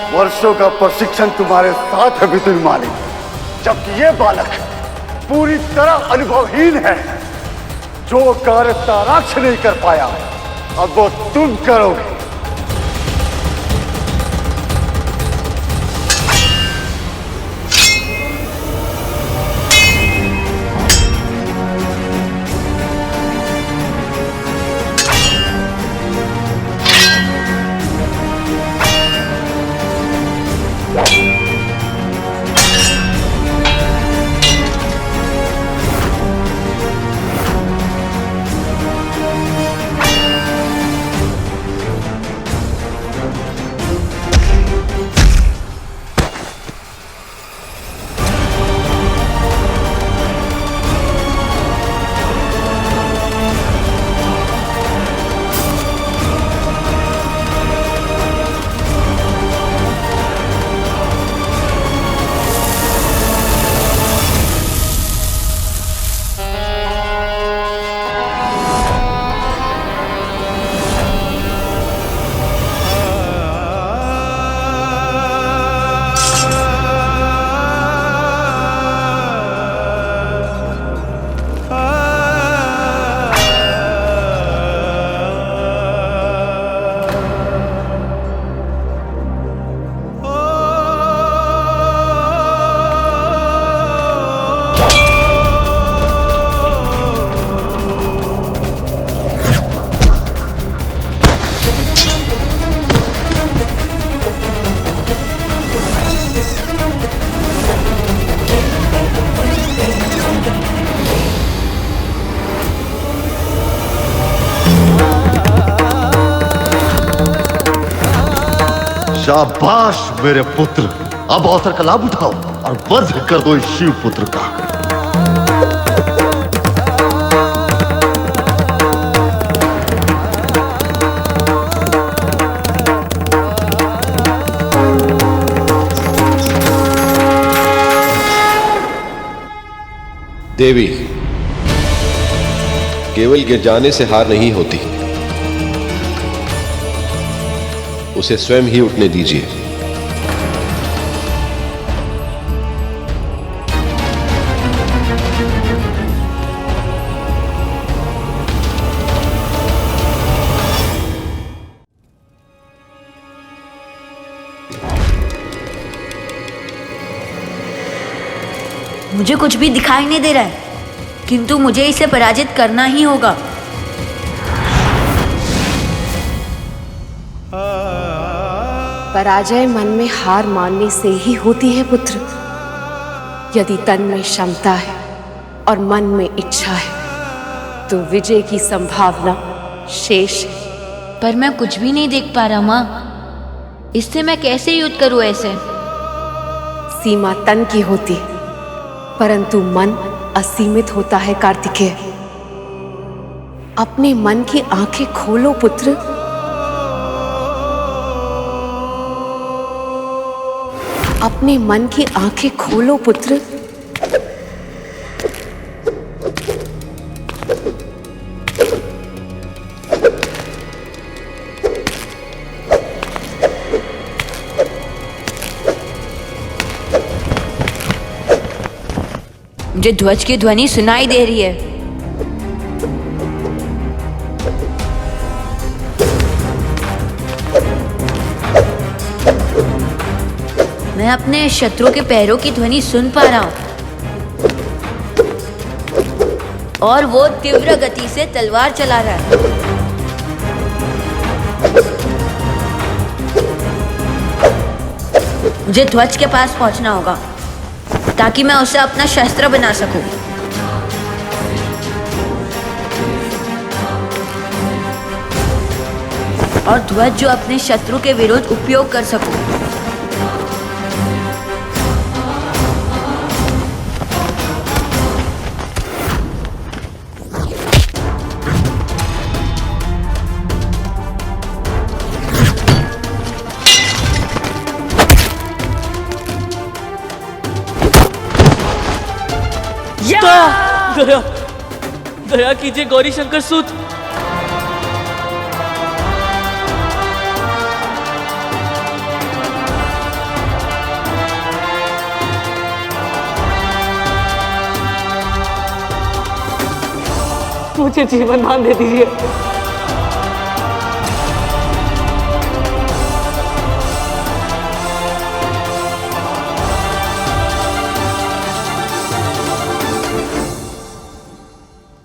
वर्षों का प्रशिक्षण तुम्हारे साथ है विदुर मालिक, जबकि ये बालक पूरी तरह अनुभवहीन है। जो कार्य ताराक्ष नहीं कर पाया, अब वो तुम करोगे। शाबाश मेरे पुत्र, अब अवसर का लाभ उठाओ और वध कर दो इस शिव पुत्र का। देवी, केवल गिर जाने से हार नहीं होती, उसे स्वयं ही उठने दीजिए। मुझे कुछ भी दिखाई नहीं दे रहा है, किंतु मुझे इसे पराजित करना ही होगा। पराजय मन में हार मानने से ही होती है पुत्र। यदि तन में क्षमता है और मन में इच्छा है तो विजय की संभावना शेष है। पर मैं कुछ भी नहीं देख पा रहा माँ, इससे मैं कैसे युद्ध करूं ऐसे? सीमा तन की होती है, परंतु मन असीमित होता है कार्तिकेय। अपने मन की आंखें खोलो पुत्र। अपने मन की आंखें खोलो पुत्र। मुझे ध्वज की ध्वनि सुनाई दे रही है। मैं अपने शत्रु के पैरों की ध्वनि सुन पा रहा हूं और वो तीव्र गति से तलवार चला रहा है। मुझे ध्वज के पास पहुंचना होगा ताकि मैं उसे अपना शस्त्र बना सकूं। और ध्वज जो अपने शत्रु के विरुद्ध उपयोग कर सकूं। दया दया कीजिए गौरी शंकर सूत। मुझे जीवन दान दे दीजिए।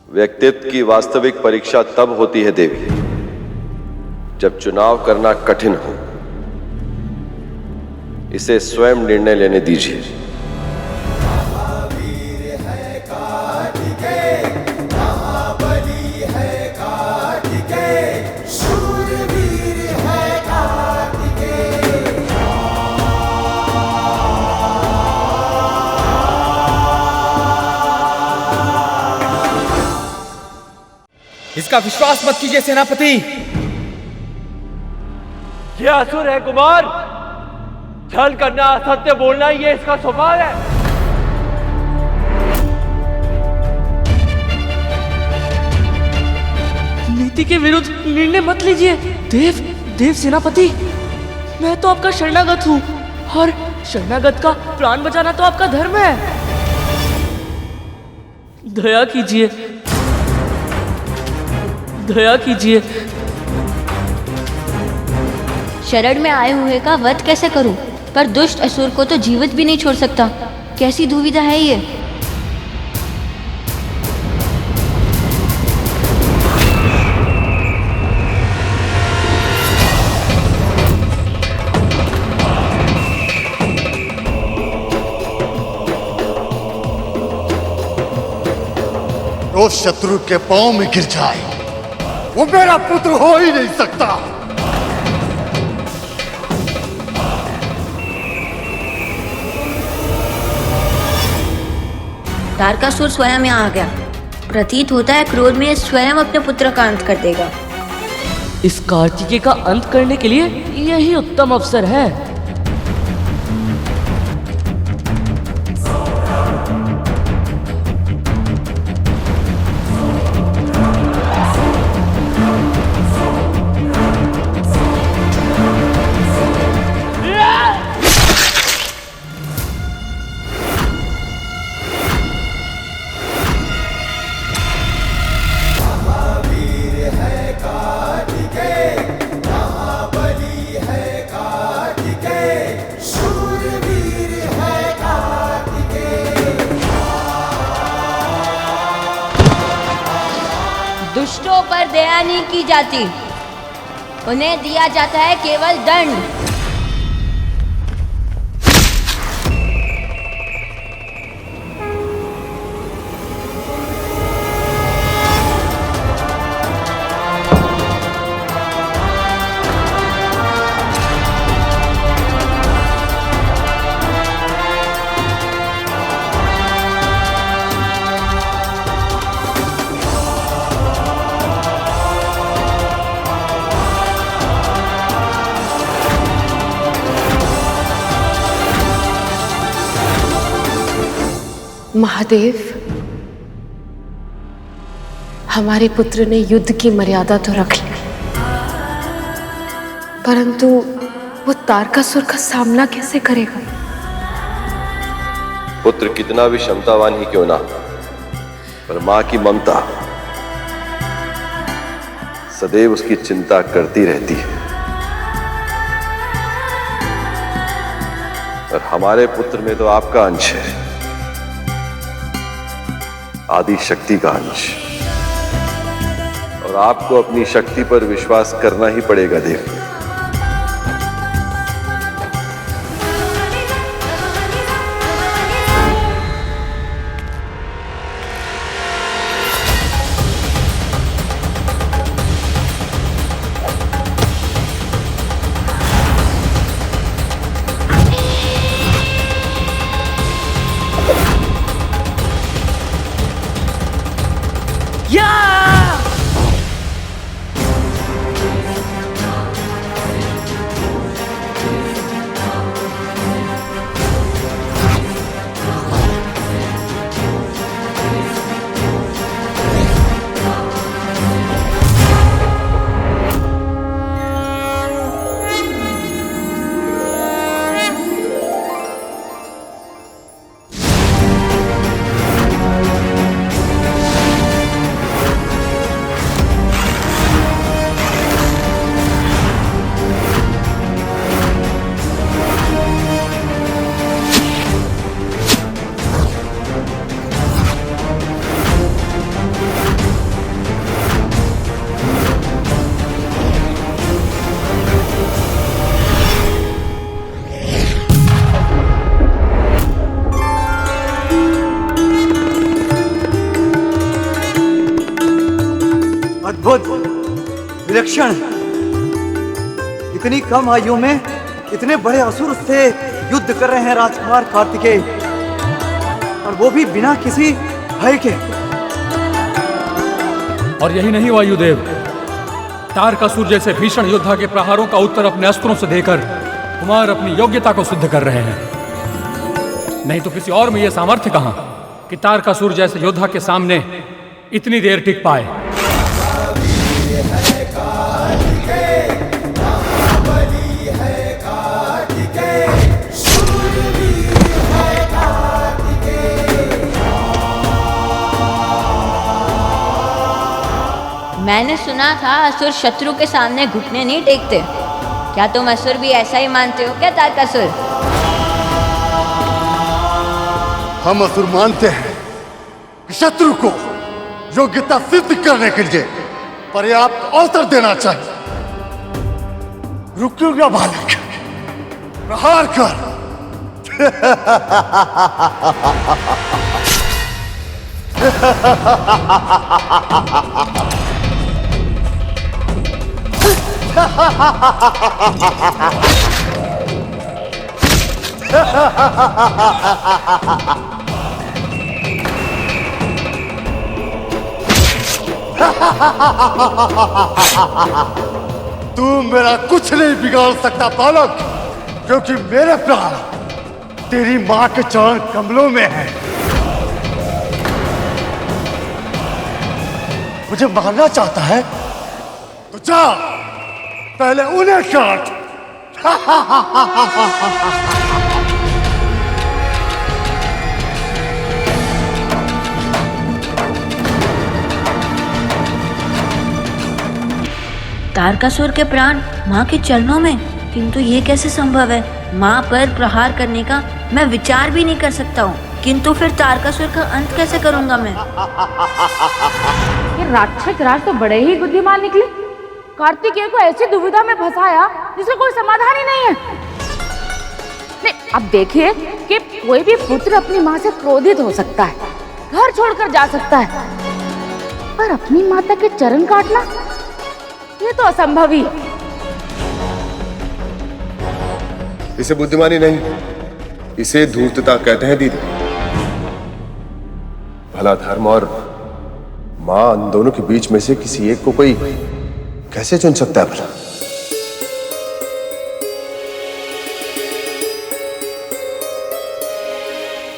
व्यक्तित्व की वास्तविक परीक्षा तब होती है देवी, जब चुनाव करना कठिन हो। इसे स्वयं निर्णय लेने दीजिए। इसका विश्वास मत कीजिए सेनापति। ये असुर है कुमार। छल करना, असत्य बोलना, ये इसका स्वभाव है। नीति के विरुद्ध निर्णय मत लीजिए। देव सेनापति, मैं तो आपका शरणागत हूँ और शरणागत का प्राण बचाना तो आपका धर्म है। दया कीजिए, दया कीजिए। शरण में आए हुए का वध कैसे करूं? पर दुष्ट असुर को तो जीवित भी नहीं छोड़ सकता। कैसी दुविधा है ये? जो शत्रु के पांव में गिर जाए वो मेरा पुत्र हो ही नहीं सकता। तारकासुर स्वयं यहाँ आ गया। प्रतीत होता है क्रोध में स्वयं अपने पुत्र का अंत कर देगा। इस कार्तिकेय का अंत करने के लिए यही उत्तम अवसर है। दुष्टों पर दया नहीं की जाती, उन्हें दिया जाता है केवल दंड। महादेव, हमारे पुत्र ने युद्ध की मर्यादा तो रख ली, परंतु वो तारकासुर का सामना कैसे करेगा? पुत्र कितना भी क्षमतावान ही क्यों ना, पर मां की ममता सदैव उसकी चिंता करती रहती है। और हमारे पुत्र में तो आपका अंश है, आदि शक्ति का अंश, और आपको अपनी शक्ति पर विश्वास करना ही पड़ेगा देव। अद्भुत, विलक्षण। इतनी कम आयु में इतने बड़े असुर से युद्ध कर रहे हैं राजकुमार कार्तिकेय, और वो भी बिना किसी भय के। और यही नहीं वायुदेव, तारकासुर जैसे भीषण योद्धा के प्रहारों का उत्तर अपने अस्त्रों से देकर कुमार अपनी योग्यता को सिद्ध कर रहे हैं। नहीं तो किसी और में यह सामर्थ्य कहां कि तारकासुर जैसे योद्धा के सामने इतनी देर टिक पाए। मैंने सुना था असुर शत्रु के सामने घुटने नहीं टेकते। क्या तुम असुर भी ऐसा ही मानते हो क्या तारकासुर? हम असुर मानते हैं कि शत्रु को योग्यता सिद्ध करने के लिए पर्याप्त अवसर देना चाहिए। रुकिएगा बालक, प्रहार कर। तू मेरा कुछ नहीं बिगाड़ सकता बालक, क्योंकि मेरे प्राण तेरी मां के चरण कमलों में है। मुझे मारना चाहता है तो जा, पहले उन्हें काट। तारकासुर के प्राण माँ के चरणों में, किंतु ये कैसे संभव है? माँ पर प्रहार करने का मैं विचार भी नहीं कर सकता हूँ, किंतु फिर तारकासुर का अंत कैसे करूंगा मैं? ये राक्षस राज तो बड़े ही बुद्धिमान निकले। कार्तिकेय को ऐसी दुविधा में फंसाया जिसका कोई समाधान ही नहीं है। नहीं, अब देखिए कि कोई भी पुत्र अपनी माँ से क्रोधित हो सकता है, घर छोड़कर जा सकता है, पर अपनी माता के चरण काटना ये तो असंभव ही। इसे बुद्धिमानी नहीं, इसे धूर्तता कहते हैं दीदी। भला धर्म और मां, उन दोनों के बीच में से किसी एक को कोई कैसे चुन सकता है भला?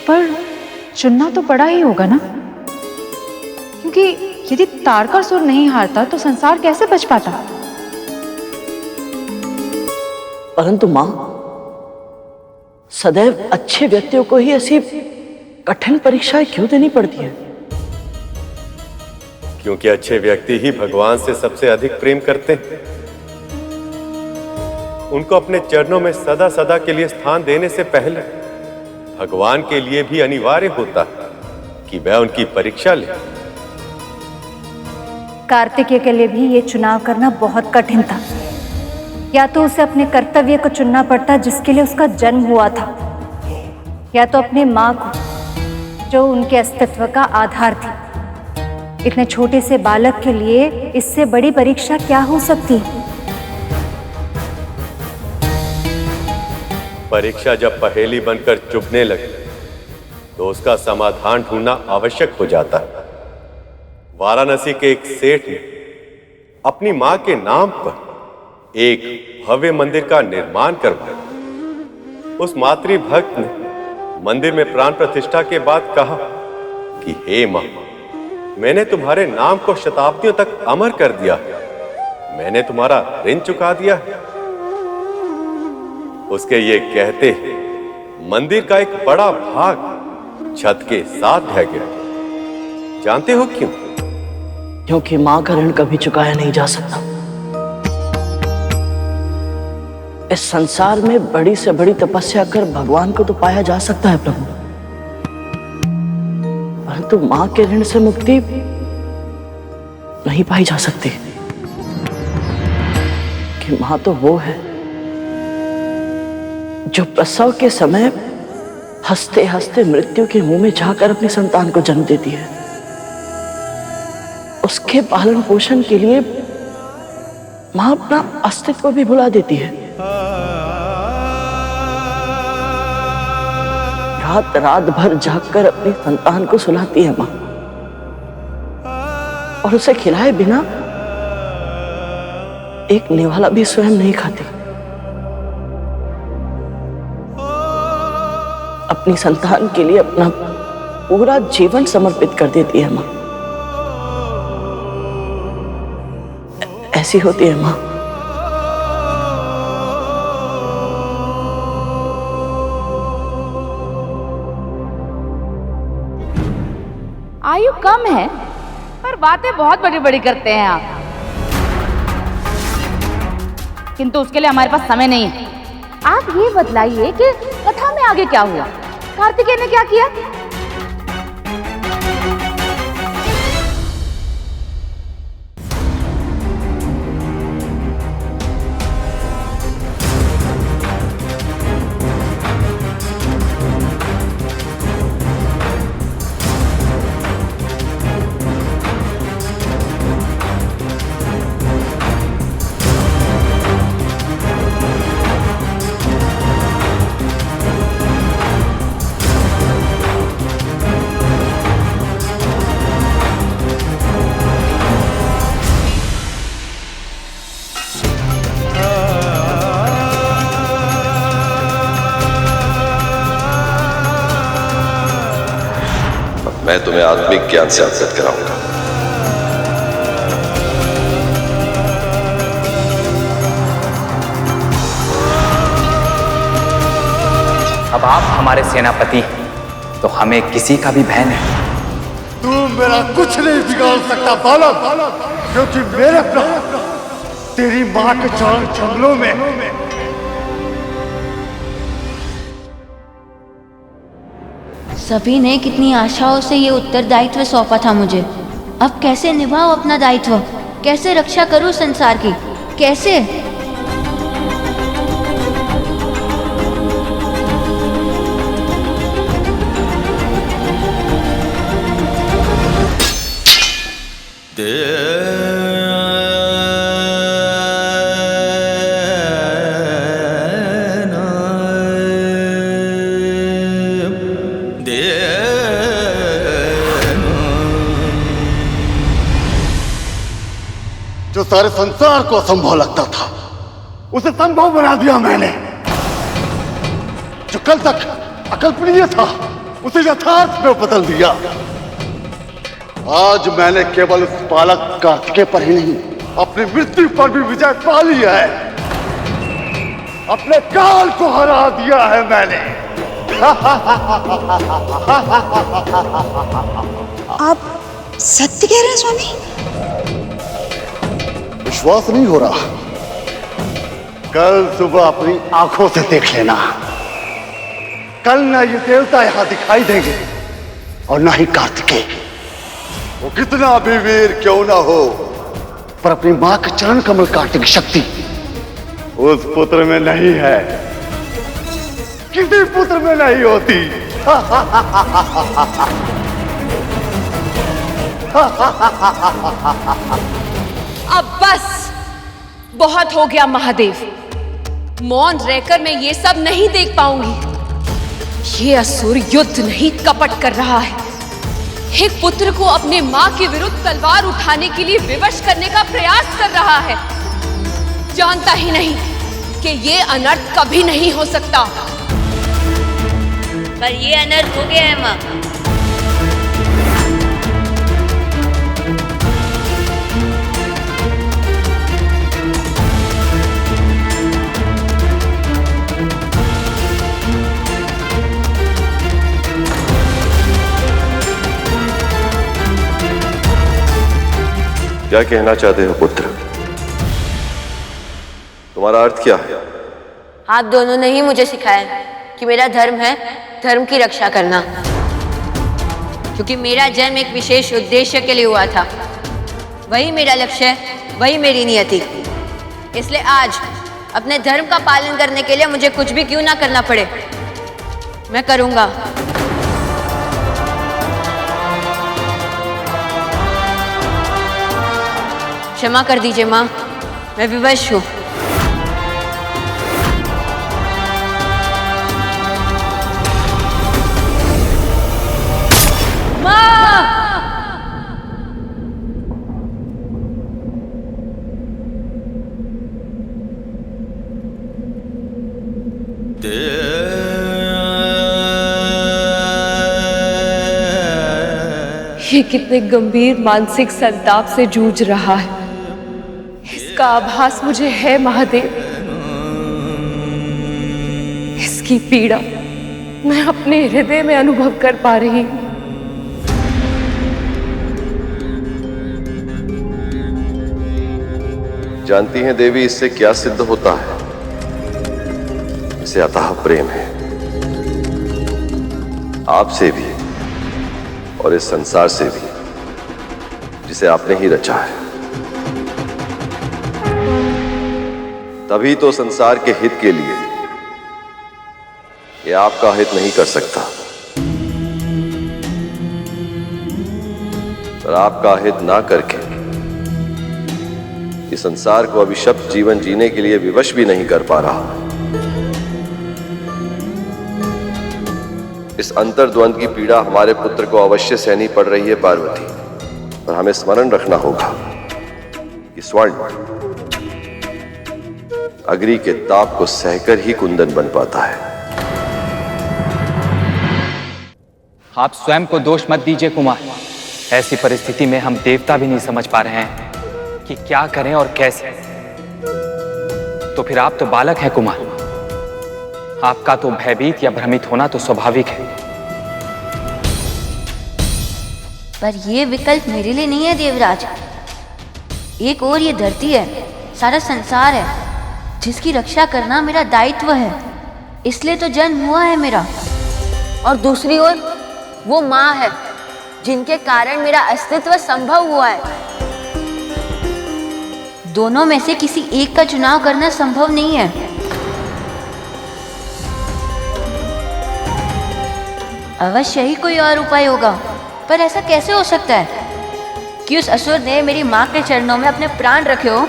पर चुनना तो पड़ा ही होगा ना, क्योंकि यदि तारकासुर नहीं हारता तो संसार कैसे बच पाता? परंतु मां, सदैव अच्छे व्यक्तियों को ही ऐसी कठिन परीक्षाएं क्यों देनी पड़ती है? क्योंकि अच्छे व्यक्ति ही भगवान से सबसे अधिक प्रेम करते हैं। उनको अपने चरणों में सदा सदा के लिए स्थान देने से पहले भगवान के लिए भी अनिवार्य होता है कि वह उनकी परीक्षा ले। कार्तिकेय के लिए भी ये चुनाव करना बहुत कठिन था। या तो उसे अपने कर्तव्य को चुनना पड़ता जिसके लिए उसका जन्म हुआ था, या तो अपने माँ को जो उनके अस्तित्व का आधार थी। इतने छोटे से बालक के लिए इससे बड़ी परीक्षा क्या हो सकती है? परीक्षा जब पहेली बनकर चुभने लगे तो उसका समाधान ढूंढना आवश्यक हो जाता है। वाराणसी के एक सेठ ने अपनी मां के नाम पर एक भव्य मंदिर का निर्माण करवाया। उस मातृभक्त ने मंदिर में प्राण प्रतिष्ठा के बाद कहा कि हे मां, मैंने तुम्हारे नाम को शताब्दियों तक अमर कर दिया, मैंने तुम्हारा ऋण चुका दिया। उसके ये कहते मंदिर का एक बड़ा भाग छत के साथ ढह गया। जानते हो क्यों? क्योंकि मां का ऋण कभी चुकाया नहीं जा सकता। इस संसार में बड़ी से बड़ी तपस्या कर भगवान को तो पाया जा सकता है प्रभु, परंतु मां के ऋण से मुक्ति नहीं पाई जा सकती। कि मां तो वो है जो प्रसव के समय हंसते हंसते मृत्यु के मुंह में जाकर अपनी संतान को जन्म देती है, उसके पालन पोषण के लिए माँ अपना अस्तित्व भी भुला देती है। रात रात भर जागकर अपनी संतान को सुलाती है माँ, और उसे खिलाए बिना एक निवाला भी स्वयं नहीं खाती। अपनी संतान के लिए अपना पूरा जीवन समर्पित कर देती है माँ। ऐसी होती है माँ। आयु कम है पर बातें बहुत बड़ी बड़ी करते हैं आप, किंतु उसके लिए हमारे पास समय नहीं है। आप ये बतलाइए कि कथा में आगे क्या हुआ, कार्तिकेय ने क्या किया? मैं तुम्हें आत्मिक ज्ञान से अवगत कराऊंगा। अब आप हमारे सेनापति, तो हमें किसी का भी भय नहीं। तू मेरा कुछ नहीं बिगाड़ सकता बालक, क्योंकि मेरे प्राण तेरी मां के चरण कमलों में। सभी ने कितनी आशाओं से ये उत्तरदायित्व सौंपा था मुझे। अब कैसे निभाऊं अपना दायित्व, कैसे रक्षा करूं संसार की, कैसे? जो सारे संसार को असंभव लगता था, उसे संभव बना दिया मैंने। जो कल तक अकल्पनीय था, उसे यथार्थ में बदल दिया। आज मैंने केवल उस बालक कार्तिकेय पर ही नहीं, अपनी मृत्यु पर भी विजय पा लिया है। अपने काल को हरा दिया है मैंने। आप सत्य कह रहे हैं स्वामी? विश्वास नहीं हो रहा? कल सुबह अपनी आंखों से देख लेना। कल ना ये देवता यहां दिखाई देंगे और ना ही कार्तिकेय। वो कितना भी वीर क्यों ना हो, पर अपनी मां के चरण कमल काटने की शक्ति उस पुत्र में नहीं है, किसी पुत्र में नहीं होती। अब बस बहुत हो गया महादेव। मौन रहकर मैं ये सब नहीं देख पाऊंगी। ये असुर युद्ध नहीं कपट कर रहा है। एक पुत्र को अपने मां के विरुद्ध तलवार उठाने के लिए विवश करने का प्रयास कर रहा है। जानता ही नहीं कि ये अनर्थ कभी नहीं हो सकता। पर ये अनर्थ हो गया है मां। क्या कहना चाहते हो पुत्र? तुम्हारा अर्थ क्या है? आप दोनों ने ही मुझे सिखाया कि मेरा धर्म है धर्म की रक्षा करना, क्योंकि मेरा जन्म एक विशेष उद्देश्य के लिए हुआ था। वही मेरा लक्ष्य है, वही मेरी नियति। इसलिए आज अपने धर्म का पालन करने के लिए मुझे कुछ भी क्यों ना करना पड़े, मैं करूंगा। क्षमा कर दीजिए माँ, मैं विवश हूँ। ये कितने गंभीर मानसिक संताप से जूझ रहा है, इसका आभास मुझे है महादेव। इसकी पीड़ा मैं अपने हृदय में अनुभव कर पा रही हूं। जानती हैं देवी, इससे क्या सिद्ध होता है? इसे अथाह प्रेम है, आपसे भी और इस संसार से भी, जिसे आपने ही रचा है। तभी तो संसार के हित के लिए ये आपका हित नहीं कर सकता, पर आपका हित ना करके इस संसार को अभिशप्त जीवन जीने के लिए विवश भी नहीं कर पा रहा। इस अंतर्द्वंद की पीड़ा हमारे पुत्र को अवश्य सहनी पड़ रही है पार्वती, पर हमें स्मरण रखना होगा कि स्वर्ण अग्नि के ताप को सहकर ही कुंदन बन पाता है। आप स्वयं को दोष मत दीजिए कुमार। ऐसी परिस्थिति में हम देवता भी नहीं समझ पा रहे हैं कि क्या करें और कैसे। तो फिर आप तो बालक हैं कुमार, आपका तो भयभीत या भ्रमित होना तो स्वाभाविक है। पर ये विकल्प मेरे लिए नहीं है देवराज। एक और ये धरती है, सारा संसार है, जिसकी रक्षा करना मेरा दायित्व है, इसलिए तो जन्म हुआ है मेरा। और दूसरी ओर वो माँ है, जिनके कारण मेरा अस्तित्व संभव हुआ है। दोनों में से किसी एक का चुनाव करना संभव नहीं है। अवश्य ही कोई और उपाय होगा, पर ऐसा कैसे हो सकता है कि उस असुर ने मेरी माँ के चरणों में अपने प्राण रखे हो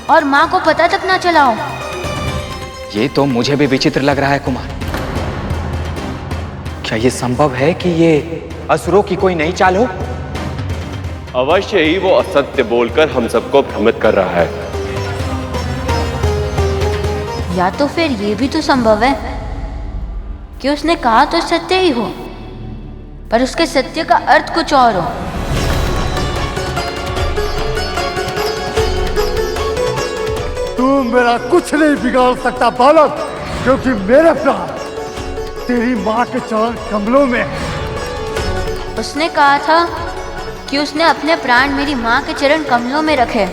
और माँ को पता तक ना चला हो। ये तो मुझे भी विचित्र लग रहा है कुमार। क्या ये संभव है कि ये असुरों की कोई नई चाल हो? अवश्य ही वो असत्य बोलकर हम सबको भ्रमित कर रहा है। या तो फिर ये भी तो संभव है कि उसने कहा तो सत्य ही हो, पर उसके सत्य का अर्थ कुछ और हो। तू मेरा कुछ नहीं बिगाड़ सकता बालक, क्योंकि मेरे प्राण तेरी माँ के चरण कमलों में। उसने कहा था कि उसने अपने प्राण मेरी माँ के चरण कमलों में रखे।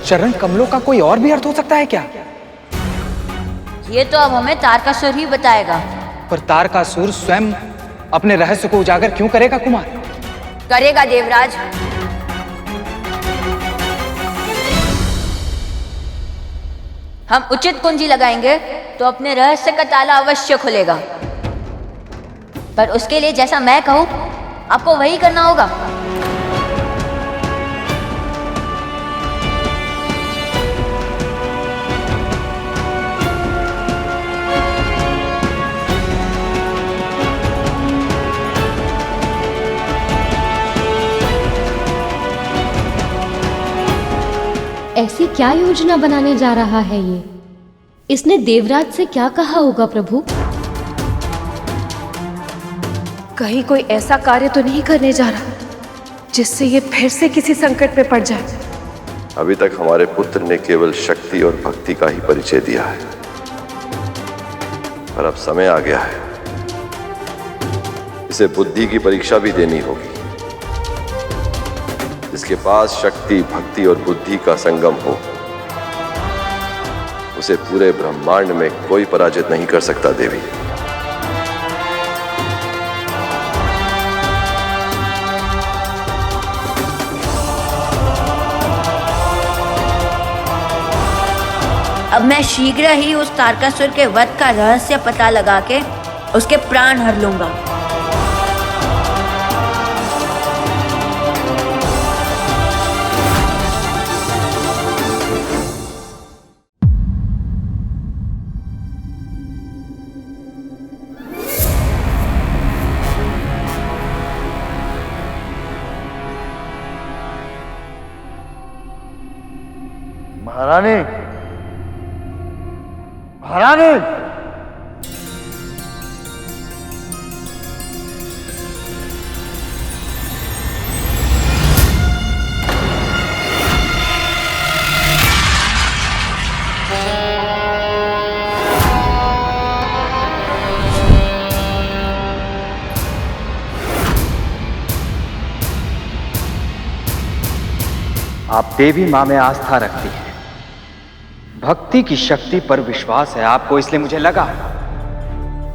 चरण कमलों का कोई और भी अर्थ हो सकता है क्या? ये तो अब हमें तारकासुर ही बताएगा। पर तारकासुर स्वयं अपने रहस्य को उजागर क्यों करेगा कुमार? करेगा देवराज। हम उचित कुंजी लगाएंगे तो अपने रहस्य का ताला अवश्य खुलेगा, पर उसके लिए जैसा मैं कहूं आपको वही करना होगा। ऐसी क्या योजना बनाने जा रहा है ये? इसने देवराज से क्या कहा होगा प्रभु? कहीं कोई ऐसा कार्य तो नहीं करने जा रहा जिससे ये फिर से किसी संकट में पड़ जाए। अभी तक हमारे पुत्र ने केवल शक्ति और भक्ति का ही परिचय दिया है, पर अब समय आ गया है, इसे बुद्धि की परीक्षा भी देनी होगी। जिसके पास शक्ति, भक्ति और बुद्धि का संगम हो, उसे पूरे ब्रह्मांड में कोई पराजित नहीं कर सकता देवी। अब मैं शीघ्र ही उस तारकासुर के वध का रहस्य पता लगा के उसके प्राण हर लूंगा। महारानी, महारानी, आप देवी माँ में आस्था रखती हैं, भक्ति की शक्ति पर विश्वास है आपको, इसलिए मुझे लगा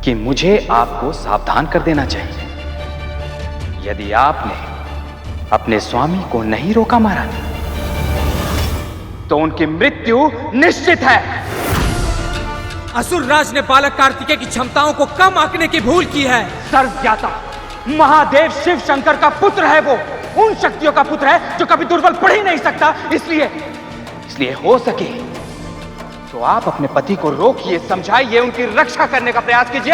कि मुझे आपको सावधान कर देना चाहिए। यदि आपने अपने स्वामी को नहीं रोका महाराज, तो उनकी मृत्यु निश्चित है। असुर राज ने बालक कार्तिकेय की क्षमताओं को कम आंकने की भूल की है। सर्वज्ञाता महादेव शिव शंकर का पुत्र है वो, उन शक्तियों का पुत्र है जो कभी दुर्बल पड़ ही नहीं सकता। इसलिए हो सके तो आप अपने पति को रोकिए, समझाइए, उनकी रक्षा करने का प्रयास कीजिए,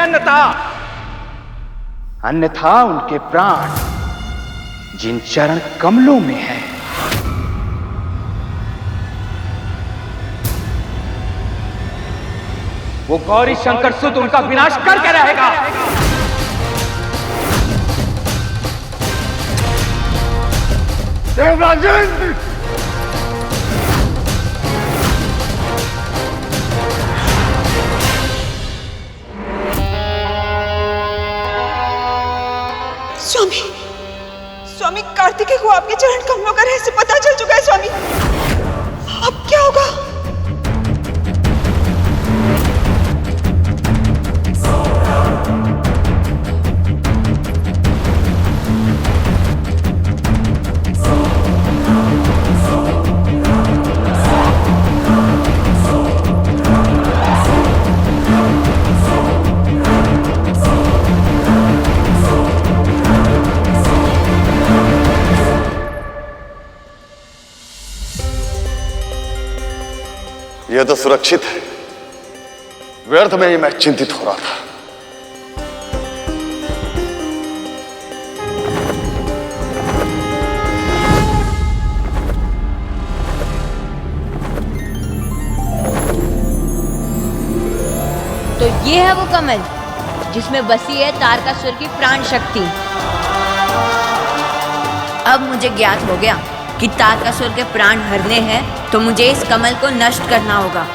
अन्यथा उनके प्राण जिन चरण कमलों में है वो गौरी शंकर सुध उनका विनाश करके रहेगा। देवराजेंद्र, स्वामी, स्वामी कार्तिकेय को आपके चरण कमलों का रहस्य पता चल चुका है स्वामी। अब क्या होगा? यह तो सुरक्षित है, व्यर्थ में ही मैं चिंतित हो रहा था। तो ये है वो कमल जिसमें बसी है तारकासुर की प्राण शक्ति। अब मुझे ज्ञात हो गया कि तारकासुर के प्राण हरने हैं, तो मुझे इस कमल को नष्ट करना होगा।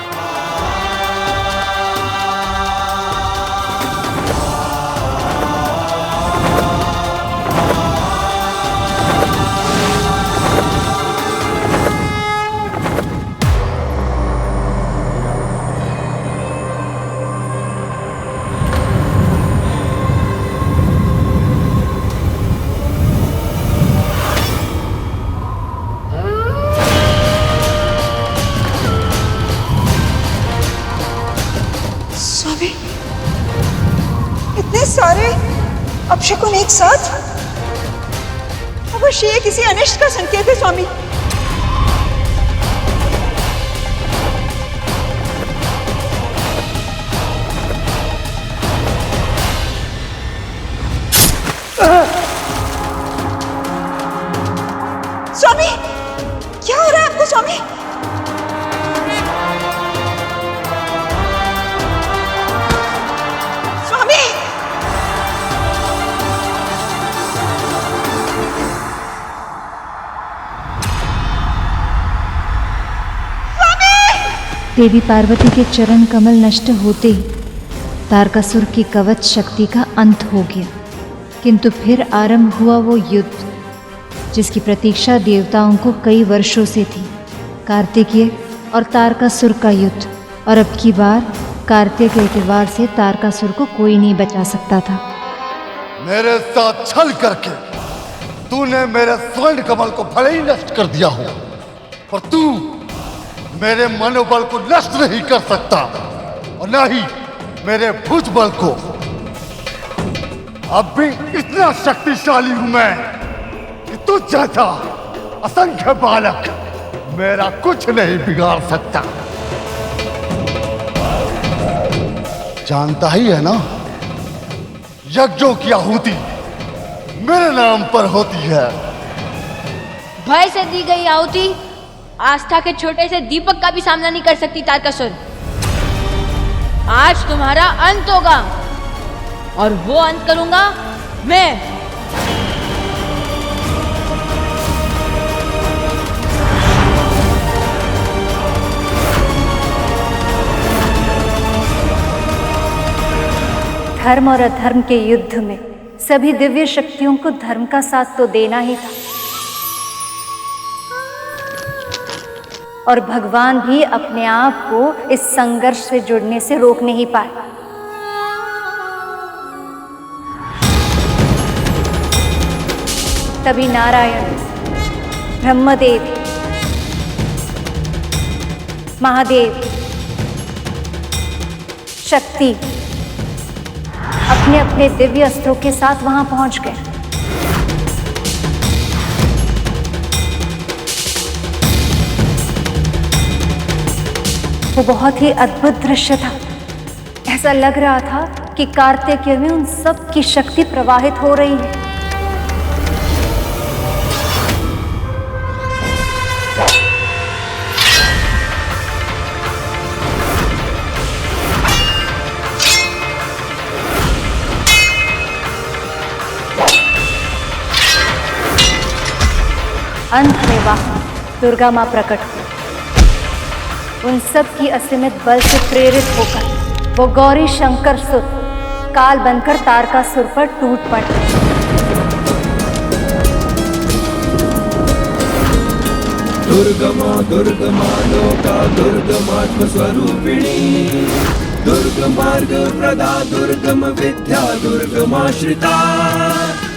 सारे अपशकुन एक साथ, अवश्य ये किसी अनिष्ट का संकेत है स्वामी। स्वामी, क्या हो रहा है आपको स्वामी? देवी पार्वती के चरण कमल नष्ट होते ही तारकासुर की कवच शक्ति का अंत हो गया। किंतु फिर आरंभ हुआ वो युद्ध जिसकी प्रतीक्षा देवताओं को कई वर्षों से थी। कार्तिकेय और तारकासुर का युद्ध, और अब की बार कार्तिकेय के वार से तारकासुर को कोई नहीं बचा सकता था। मेरे साथ छल करके तूने मेरे स्वर्ण कमल को भले ही नष्ट कर दिया हो, पर तू मेरे मनोबल को नष्ट नहीं कर सकता, और न ही मेरे भुजबल को। अब भी इतना शक्तिशाली हूं मैं कि तुझ जैसा असंख्य बालक मेरा कुछ नहीं बिगाड़ सकता। जानता ही है ना, यज्ञों की आहुति मेरे नाम पर होती है। भय से दी गई आहुति आस्था के छोटे से दीपक का भी सामना नहीं कर सकती तारकासुर। आज तुम्हारा अंत होगा और वो अंत करूंगा मैं। धर्म और अधर्म के युद्ध में सभी दिव्य शक्तियों को धर्म का साथ तो देना ही था, और भगवान भी अपने आप को इस संघर्ष से जुड़ने से रोक नहीं पाए। तभी नारायण, ब्रह्मदेव, महादेव, शक्ति अपने अपने दिव्य अस्त्रों के साथ वहां पहुंच गए। वो बहुत ही अद्भुत दृश्य था। ऐसा लग रहा था कि कार्तिकेय में उन सब की शक्ति प्रवाहित हो रही है। अंत में वहां दुर्गा मां प्रकट हुई। उन सब की असीमित बल से प्रेरित होकर वो गौरी शंकर सुत काल बनकर तारकासुर पर टूट पड़े। दुर्गमा दुर्गमा लोका दुर्गमात्म स्वरूपिणी, दुर्गमार्ग प्रदा दुर्गम विद्या दुर्गमाश्रिता,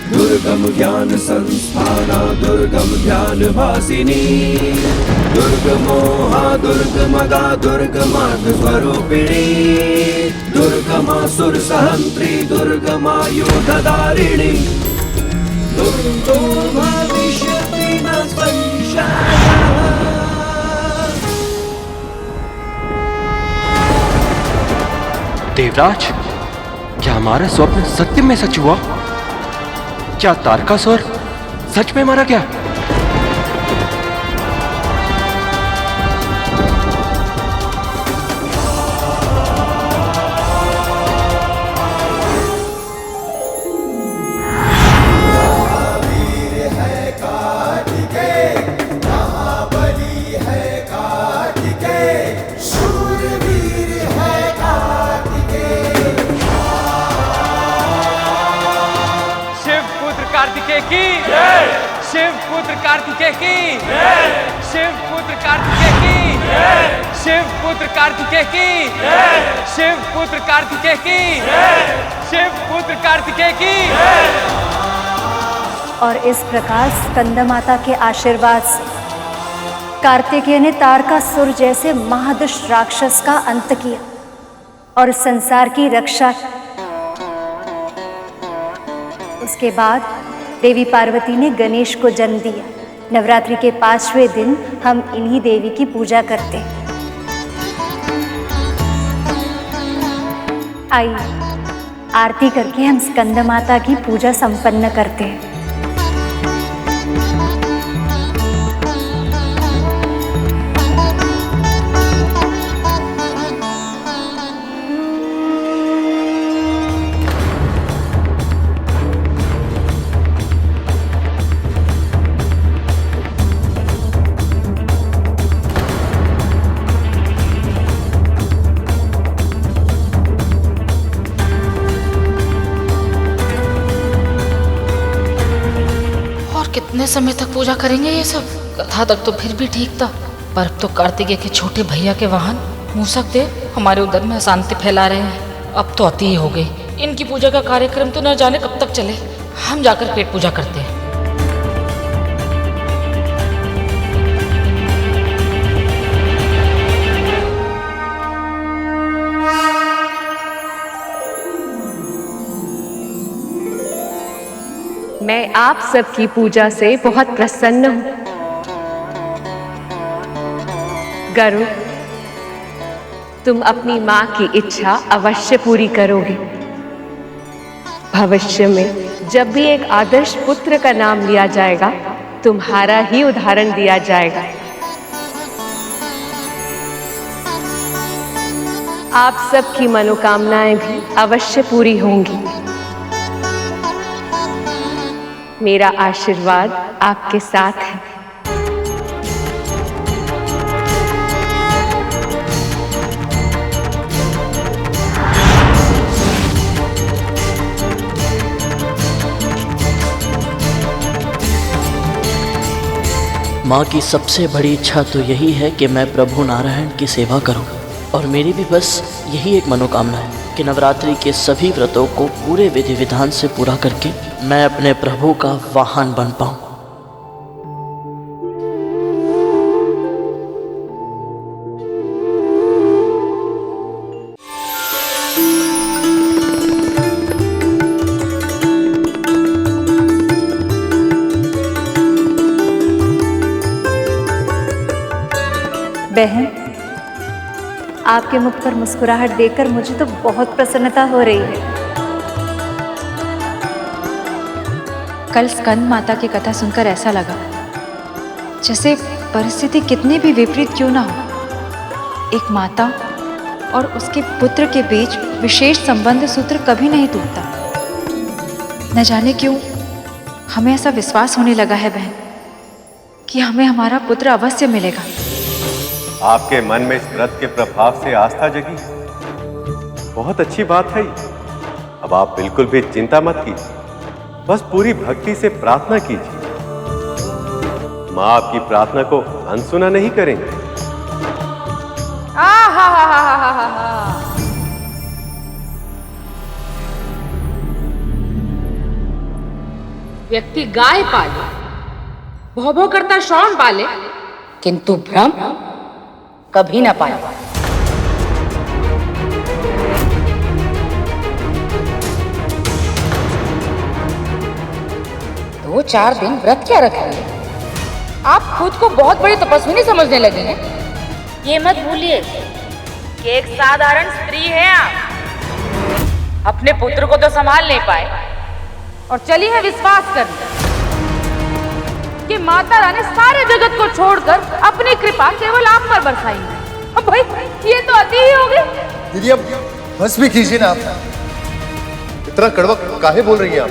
दुर्गम ज्ञान संस्थाना दुर्गम ध्यान वासिनी, दुर्गमोहा दुर्गमदा दुर्गमार्ग स्वरूपिणी, दुर्गमासुर सहंत्री दुर्गमायुधधारिणी, दुर्गो भविष्यति न संशयः। देवराज, क्या हमारा स्वप्न सत्य में सच हुआ? क्या तारकासुर सच में मारा गया? शिव पुत्र कार्तिकेय की, शिव पुत्र कार्तिकेय की, शिव पुत्र कार्तिकेय की, शिव पुत्र कार्तिकेय की, शिव पुत्र कार्तिकेय की। और इस प्रकार स्कंदमाता के आशीर्वाद से कार्तिकेय ने तारकासुर जैसे महादुष्ट राक्षस का अंत किया और संसार की रक्षा की। उसके बाद देवी पार्वती ने गणेश को जन्म दिया। नवरात्रि के 5वें दिन हम इन्हीं देवी की पूजा करते हैं। आइए आरती करके हम स्कंदमाता की पूजा संपन्न करते हैं। कितने समय तक पूजा करेंगे ये सब? कथा तक तो फिर भी ठीक था, पर अब तो कार्तिकेय के छोटे भैया के वाहन मूसक देव हमारे उधर में अशांति फैला रहे हैं। अब तो अति ही हो गई। इनकी पूजा का कार्यक्रम तो न जाने कब तक चले। हम जाकर पेट पूजा करते हैं। मैं आप सबकी पूजा से बहुत प्रसन्न हूं। गरुड़, तुम अपनी मां की इच्छा अवश्य पूरी करोगे। भविष्य में जब भी एक आदर्श पुत्र का नाम लिया जाएगा, तुम्हारा ही उदाहरण दिया जाएगा। आप सबकी मनोकामनाएं भी अवश्य पूरी होंगी। मेरा आशीर्वाद आपके साथ है। माँ की सबसे बड़ी इच्छा तो यही है कि मैं प्रभु नारायण की सेवा करूं, और मेरी भी बस यही एक मनोकामना है कि नवरात्रि के सभी व्रतों को पूरे विधि विधान से पूरा करके मैं अपने प्रभु का वाहन बन पाऊं। बहन, आपके मुख पर मुस्कुराहट देखकर मुझे तो बहुत प्रसन्नता हो रही है। कल स्कंद माता की कथा सुनकर ऐसा लगा जैसे परिस्थिति कितनी भी विपरीत क्यों ना हो, एक माता और उसके पुत्र के बीच विशेष संबंध सूत्र कभी नहीं टूटता। न जाने क्यों हमें ऐसा विश्वास होने लगा है बहन कि हमें हमारा पुत्र अवश्य मिलेगा। आपके मन में इस व्रत के प्रभाव से आस्था जगी, बहुत अच्छी बात है। अब आप बिल्कुल भी चिंता मत कीजिए, बस पूरी भक्ति से प्रार्थना कीजिए। माँ आपकी प्रार्थना को अनसुना नहीं करेंगे। व्यक्ति गाय पाले, भौ भौ करता श्रवण पाले, किंतु भ्रम कभी ना पाए। 2-4 दिन व्रत क्या रखेंगे? आप खुद को बहुत बड़ी तपस्विनी समझने लगे हैं। ये मत भूलिए कि एक साधारण स्त्री है आप। अपने पुत्र को तो संभाल नहीं पाए और चली है विश्वास करने कि माता रानी सारे जगत को छोड़कर अपनी कृपा केवल आप पर बरसाएंगे। अब भाई ये तो अति ही हो गई। दीदी अब बस भी कीजिए ना, आप इतना कड़वा काहे बोल रही हैं आप?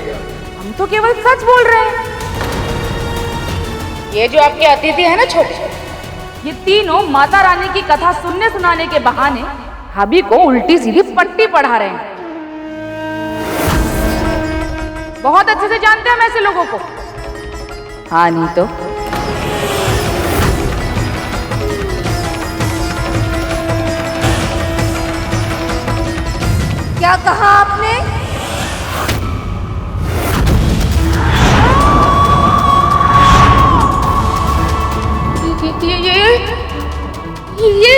हम तो केवल सच बोल रहे हैं। ये जो आपके अतिथि है ना छोटे, ये तीनों माता रानी की कथा सुनने सुनाने के बहाने भाभी को उल्टी सीधी पट्टी पढ़ा रहे हैं। बहुत अच्छे से जानते हैं हम ऐसे लोगों को। हाँ नहीं तो क्या कहा आपने? ये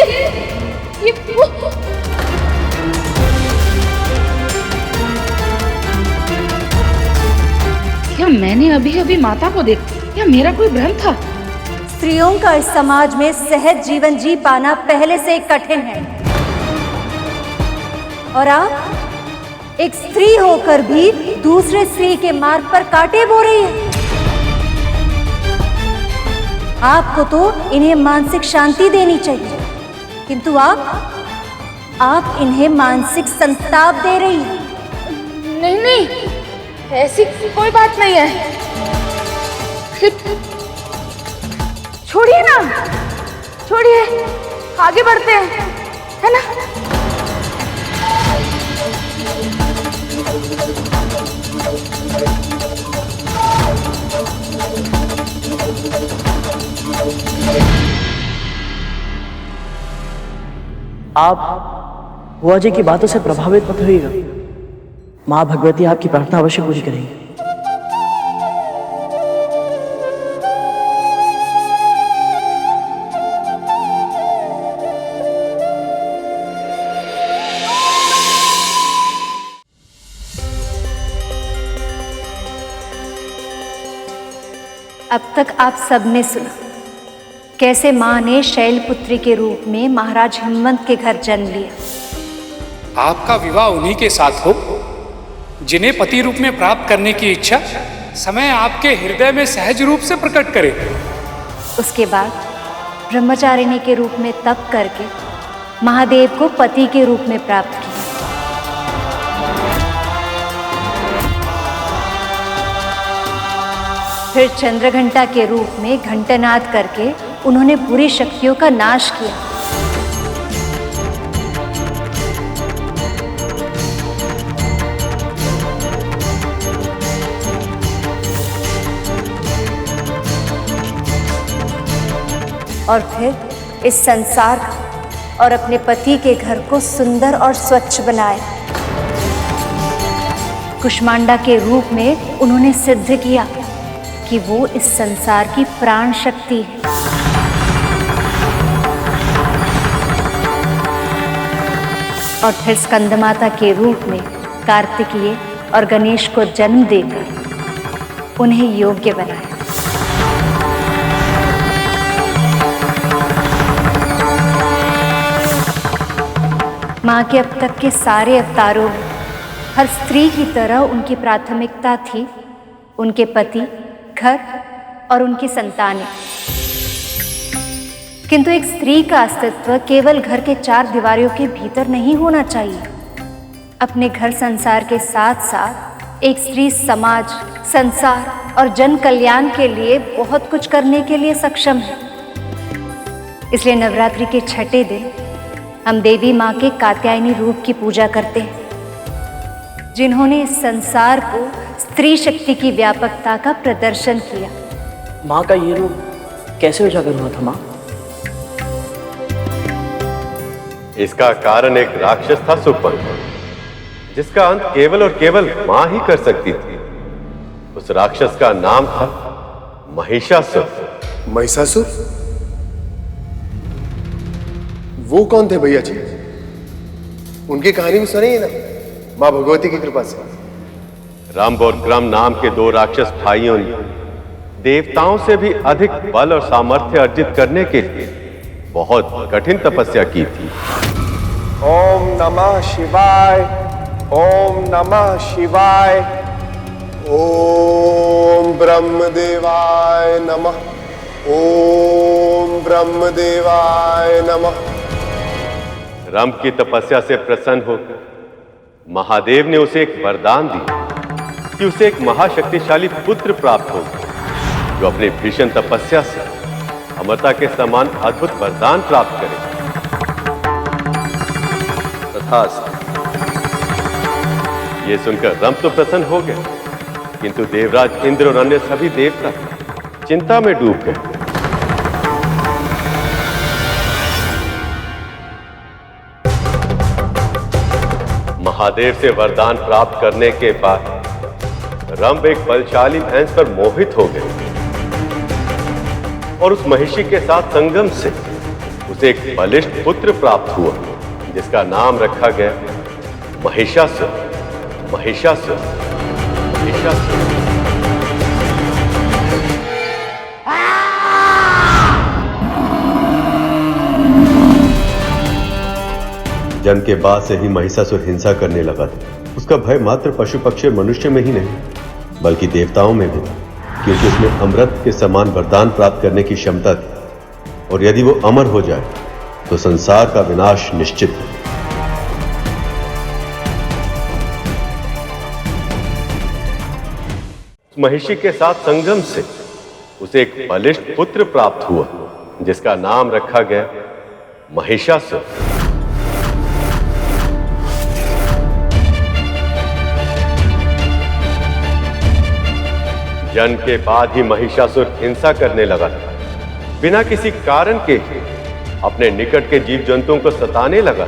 क्या मैंने अभी अभी माता को देखा? क्या मेरा कोई भ्रम था? स्त्रियों का इस समाज में सहज जीवन जी पाना पहले से कठिन है, और आप एक स्त्री होकर भी दूसरे स्त्री के मार्ग पर कांटे बो रही है। आपको तो इन्हें मानसिक शांति देनी चाहिए, किंतु आप इन्हें मानसिक संताप दे रही हैं। नहीं नहीं, ऐसी कोई बात नहीं है। छोड़िए ना, छोड़िए, आगे बढ़ते हैं, है ना? आप बुआ जी की बातों से प्रभावित मत होइएगा। माँ भगवती आपकी प्रार्थना अवश्य पूरी करेंगी। अब तक आप सबने सुना कैसे माँ ने शैलपुत्री के रूप में महाराज हिमवंत के घर जन्म लिया। आपका विवाह उन्हीं के साथ हो जिन्हें पति रूप में प्राप्त करने की इच्छा समय आपके हृदय में सहज रूप से प्रकट करे। उसके बाद ब्रह्मचारिणी के रूप में तप करके महादेव को पति के रूप में प्राप्त किया। फिर चंद्रघंटा के रूप में घंटानाद करके उन्होंने बुरी शक्तियों का नाश किया। और फिर इस संसार और अपने पति के घर को सुंदर और स्वच्छ बनाया। कुष्मांडा के रूप में उन्होंने सिद्ध किया कि वो इस संसार की प्राण शक्ति है। और फिर स्कंदमाता के रूप में कार्तिकेय और गणेश को जन्म देकर उन्हें योग्य बनाया। माँ के अब तक के सारे अवतारों में हर स्त्री की तरह उनकी प्राथमिकता थी उनके पति, घर और उनकी संतानें। किंतु एक स्त्री का अस्तित्व केवल घर के 4 दीवारों के भीतर नहीं होना चाहिए। अपने घर संसार के साथ साथ एक स्त्री समाज, संसार और जन कल्याण के लिए बहुत कुछ करने के लिए सक्षम है। इसलिए नवरात्रि के छठे दिन हम देवी माँ के कात्यायनी रूप की पूजा करते हैं, जिन्होंने इस संसार को स्त्री शक्ति की व्यापकता का प्रदर्शन किया। माँ का ये रूप कैसे उजागर हुआ था माँ? इसका कारण एक राक्षस था सुपन, जिसका अंत केवल और केवल मां ही कर सकती थी। उस राक्षस का नाम था महिषासुर। महिषासुर? वो कौन थे भैया जी? उनकी कहानी में सुनी ना, मां भगवती की कृपा से। रंभ और क्रम नाम के 2 राक्षस भाइयों ने देवताओं से भी अधिक बल और सामर्थ्य अर्जित करने के लिए बहुत कठिन तपस्या की थी। ओम नमः शिवाय, ओम नमः शिवाय, ओम ब्रह्मदेवाय नमः, ओम ब्रह्मदेवाय नमः। रंभ की तपस्या से प्रसन्न होकर महादेव ने उसे एक वरदान दिया कि उसे एक महाशक्तिशाली पुत्र प्राप्त होगा, जो अपनी भीषण तपस्या से अमरता के समान अद्भुत वरदान प्राप्त करे। तथास्तु। ये सुनकर रंभ तो प्रसन्न हो गए, किंतु देवराज इंद्र और अन्य सभी देवता चिंता में डूब गए। महादेव से वरदान प्राप्त करने के बाद रंभ एक बलशाली भैंस पर मोहित हो गए और उस महिषी के साथ संगम से उसे एक बलिष्ठ पुत्र प्राप्त हुआ, जिसका नाम रखा गया महिषासुर। महिषासुर, महिषासुर। जन्म के बाद से ही महिषासुर हिंसा करने लगा था। उसका भय मात्र पशु पक्षी और मनुष्य में ही नहीं, बल्कि देवताओं में भी, क्योंकि उसमें अमृत के समान वरदान प्राप्त करने की क्षमता थी, और यदि वो अमर हो जाए तो संसार का विनाश निश्चित है। महिषी के साथ संगम से उसे एक बलिष्ठ पुत्र प्राप्त हुआ, जिसका नाम रखा गया महिषासुर। जन्म के बाद ही महिषासुर हिंसा करने लगा था। बिना किसी कारण के अपने निकट के जीव जंतुओं को सताने लगा।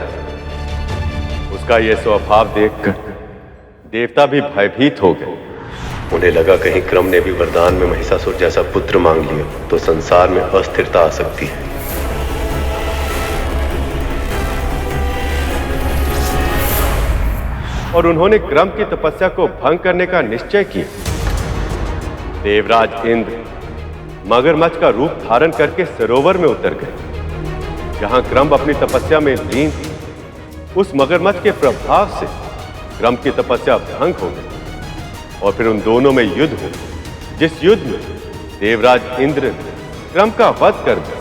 उसका यह स्वभाव देखकर देवता भी भयभीत हो गए। उन्हें लगा कहीं क्रम ने भी वरदान में महिषासुर जैसा पुत्र मांग लिया तो संसार में अस्थिरता आ सकती है। और उन्होंने क्रम की तपस्या को भंग करने का निश्चय किया। देवराज इंद्र मगरमच्छ का रूप धारण करके सरोवर में उतर गए, जहां क्रम अपनी तपस्या में लीन थी। उस मगरमच्छ के प्रभाव से क्रम की तपस्या भंग हो गई और फिर उन दोनों में युद्ध हुआ, जिस युद्ध में देवराज इंद्र ने क्रम का वध कर दिया।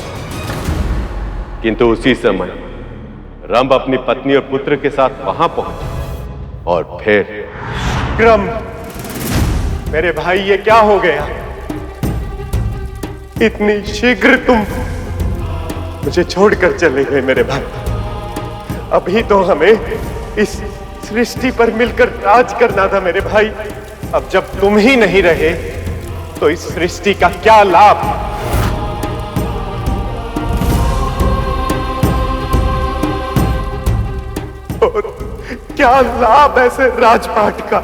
किंतु उसी समय रंभ अपनी पत्नी और पुत्र के साथ वहां पहुंचा और फिर क्रम, मेरे भाई ये क्या हो गया? इतनी शीघ्र तुम मुझे छोड़कर चले गए मेरे भाई। अभी तो हमें इस सृष्टि पर मिलकर राज करना था मेरे भाई। अब जब तुम ही नहीं रहे तो इस सृष्टि का क्या लाभ? और क्या लाभ ऐसे राजपाट का?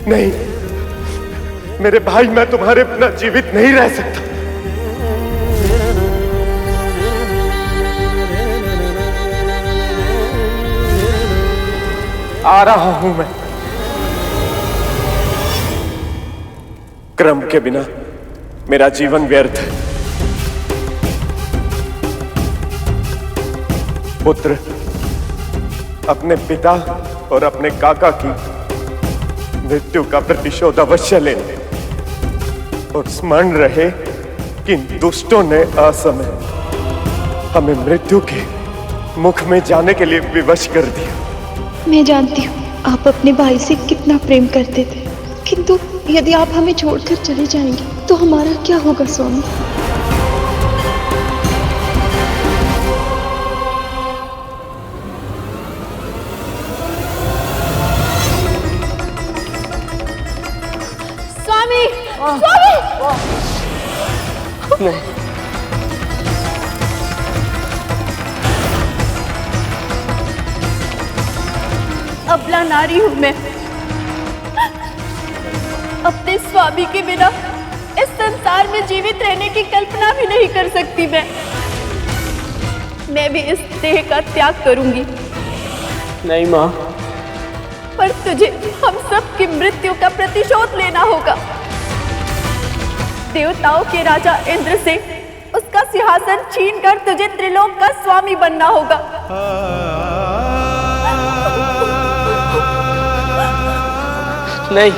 नहीं मेरे भाई, मैं तुम्हारे बिना जीवित नहीं रह सकता। आ रहा हूं मैं। क्रम के बिना मेरा जीवन व्यर्थ है। पुत्र, अपने पिता और अपने काका की मृत्यु का प्रतिशोध अवश्य लेना और स्मरण रहे कि इन दुष्टों ने असमय हमें मृत्यु के मुख में जाने के लिए विवश कर दिया। मैं जानती हूँ आप अपने भाई से कितना प्रेम करते थे, किंतु यदि आप हमें छोड़कर चले जाएंगे तो हमारा क्या होगा स्वामी? स्वामी, स्वामी! नहीं, अबला नारी हूं मैं। अपने स्वामी के बिना इस संसार में जीवित रहने की कल्पना भी नहीं कर सकती मैं भी इस देह का त्याग करूंगी। नहीं माँ, पर तुझे हम सब की मृत्यु का प्रतिशोध लेना होगा। देवताओं के राजा इंद्र से उसका सिंहासन छीनकर तुझे त्रिलोक का स्वामी बनना होगा। नहीं,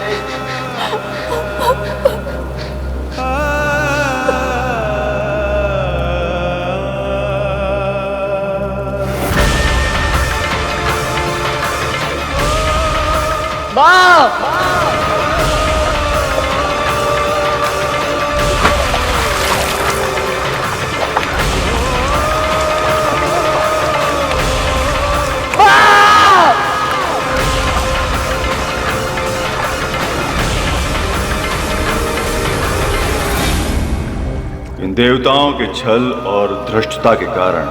इन देवताओं के छल और धृष्टता के कारण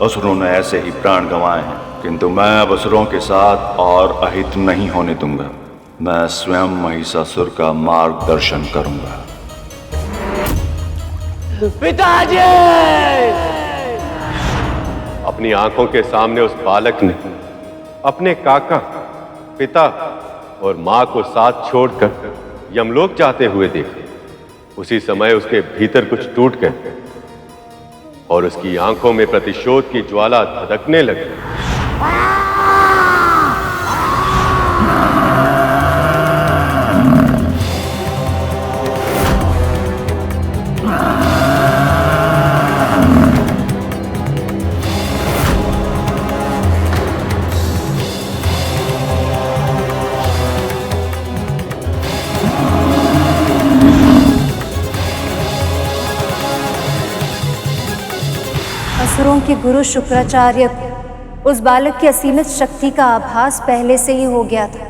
असुरों ने ऐसे ही प्राण गंवाए हैं, किंतु मैं अब असुरों के साथ और अहित नहीं होने दूंगा। मैं स्वयं महिषासुर का मार्गदर्शन करूंगा। पिताजी! अपनी आंखों के सामने उस बालक ने अपने काका, पिता और मां को साथ छोड़कर यमलोक जाते हुए देखा। उसी समय उसके भीतर कुछ टूट गया और उसकी आंखों में प्रतिशोध की ज्वाला धधकने लगी। असुरों के गुरु शुक्राचार्य को उस बालक की असीमित शक्ति का आभास पहले से ही हो गया था।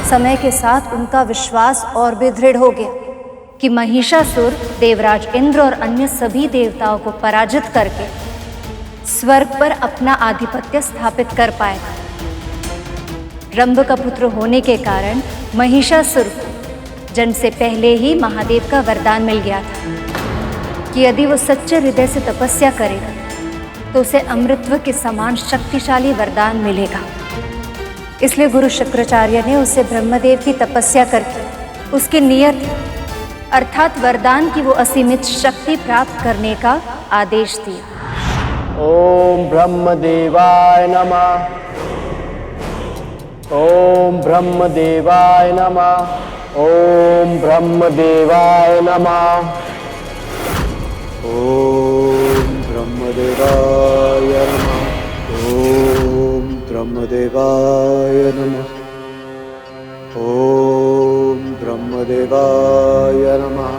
समय के साथ उनका विश्वास और भी दृढ़ हो गया कि महिषासुर देवराज इंद्र और अन्य सभी देवताओं को पराजित करके स्वर्ग पर अपना आधिपत्य स्थापित कर पाएगा। रंभ का पुत्र होने के कारण महिषासुर को जन्म से पहले ही महादेव का वरदान मिल गया था कि यदि वो सच्चे हृदय से तपस्या करेगा तो उसे अमृतत्व के समान शक्तिशाली वरदान मिलेगा। इसलिए गुरु शुक्राचार्य ने उसे ब्रह्मदेव की तपस्या करके उसके नियत अर्थात वरदान की वो असीमित शक्ति प्राप्त करने का आदेश दिया। ओम ब्रह्मदेवाय नमः। ओम ब्रह्मदेवाय नमः। ओम ब्रह्मदेवाय नमः। ओम ब्रह्मदेवाय नमः। ओम ब्रह्मदेवाय नमः। ओम ब्रह्मदेवाय नमः।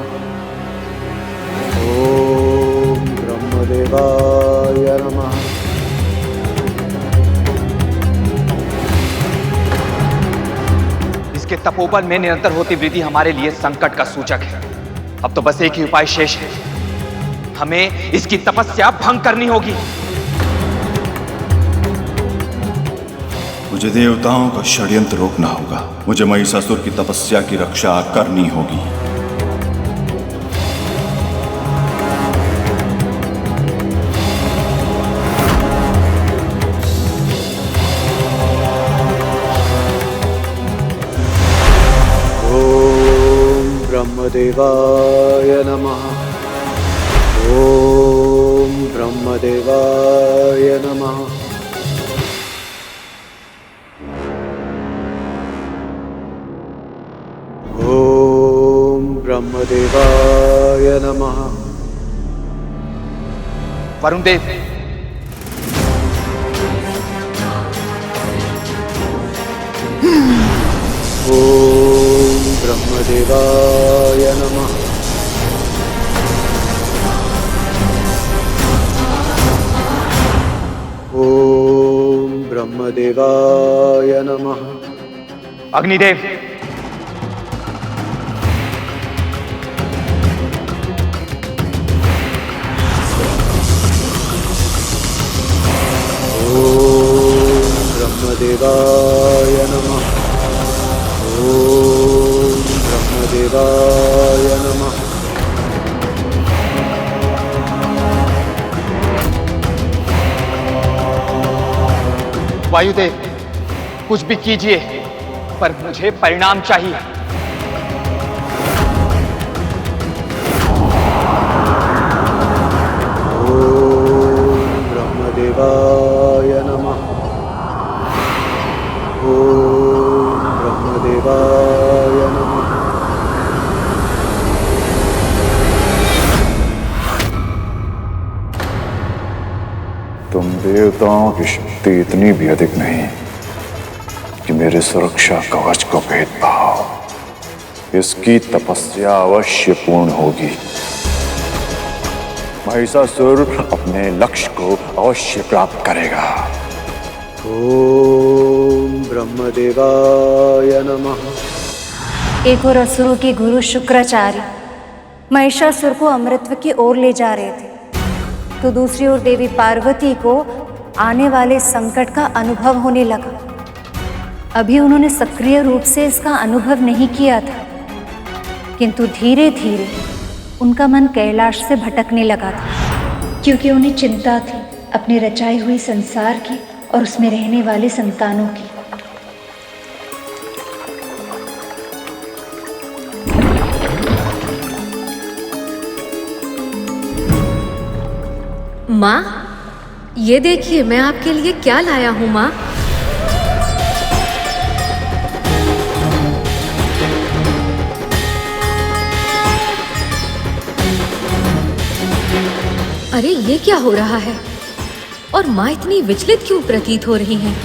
ओम ब्रह्मदेवाय नमः। इसके तपोबल में निरंतर होती वृद्धि हमारे लिए संकट का सूचक है। अब तो बस एक ही उपाय शेष है, हमें इसकी तपस्या भंग करनी होगी। मुझे देवताओं का षड्यंत्र रोकना होगा। मुझे महिषासुर की तपस्या की रक्षा करनी होगी। ब्रह्मदेवाय नमः। ओम ब्रह्मदेवाय नमः। ओम ब्रह्मदेवाय नमः। वरुण देव, ओम ब्रह्मदेवाय नमः। ओम ब्रह्मदेवाय नमः। अग्निदेव, ओम ब्रह्मदेवाय नमः। ओम ब्रह्मदेवाय नमः। वायुदेव, कुछ भी कीजिए पर मुझे परिणाम चाहिए। ओम ब्रह्मदेवाय नमः। ओम ब्रह्मदेवाय नमः। तुम देवताओं की शक्ति इतनी भी अधिक नहीं कि मेरे सुरक्षा कवच को भेद पाओ। इसकी तपस्या अवश्य पूर्ण होगी। महिषासुर अपने लक्ष्य को अवश्य प्राप्त करेगा। ओम ब्रह्मदेवाय नमः। एक और असुरों के गुरु शुक्राचार्य महिषासुर को अमृतत्व की ओर ले जा रहे थे, तो दूसरी ओर देवी पार्वती को आने वाले संकट का अनुभव होने लगा। अभी उन्होंने सक्रिय रूप से इसका अनुभव नहीं किया था, किंतु धीरे धीरे उनका मन कैलाश से भटकने लगा था, क्योंकि उन्हें चिंता थी अपने रचाई हुई संसार की और उसमें रहने वाले संतानों की। माँ, ये देखिए मैं आपके लिए क्या लाया हूँ माँ। अरे ये क्या हो रहा है? और माँ इतनी विचलित क्यों प्रतीत हो रही हैं?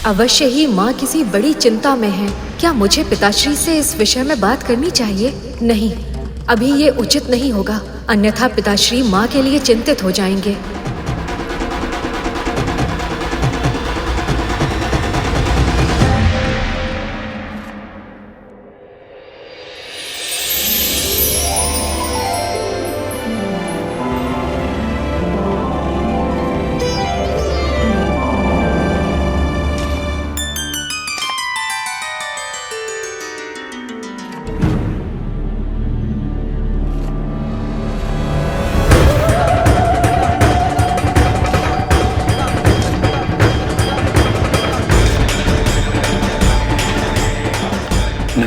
अवश्य ही माँ किसी बड़ी चिंता में है। क्या मुझे पिताश्री से इस विषय में बात करनी चाहिए? नहीं, अभी ये उचित नहीं होगा, अन्यथा पिताश्री माँ के लिए चिंतित हो जाएंगे।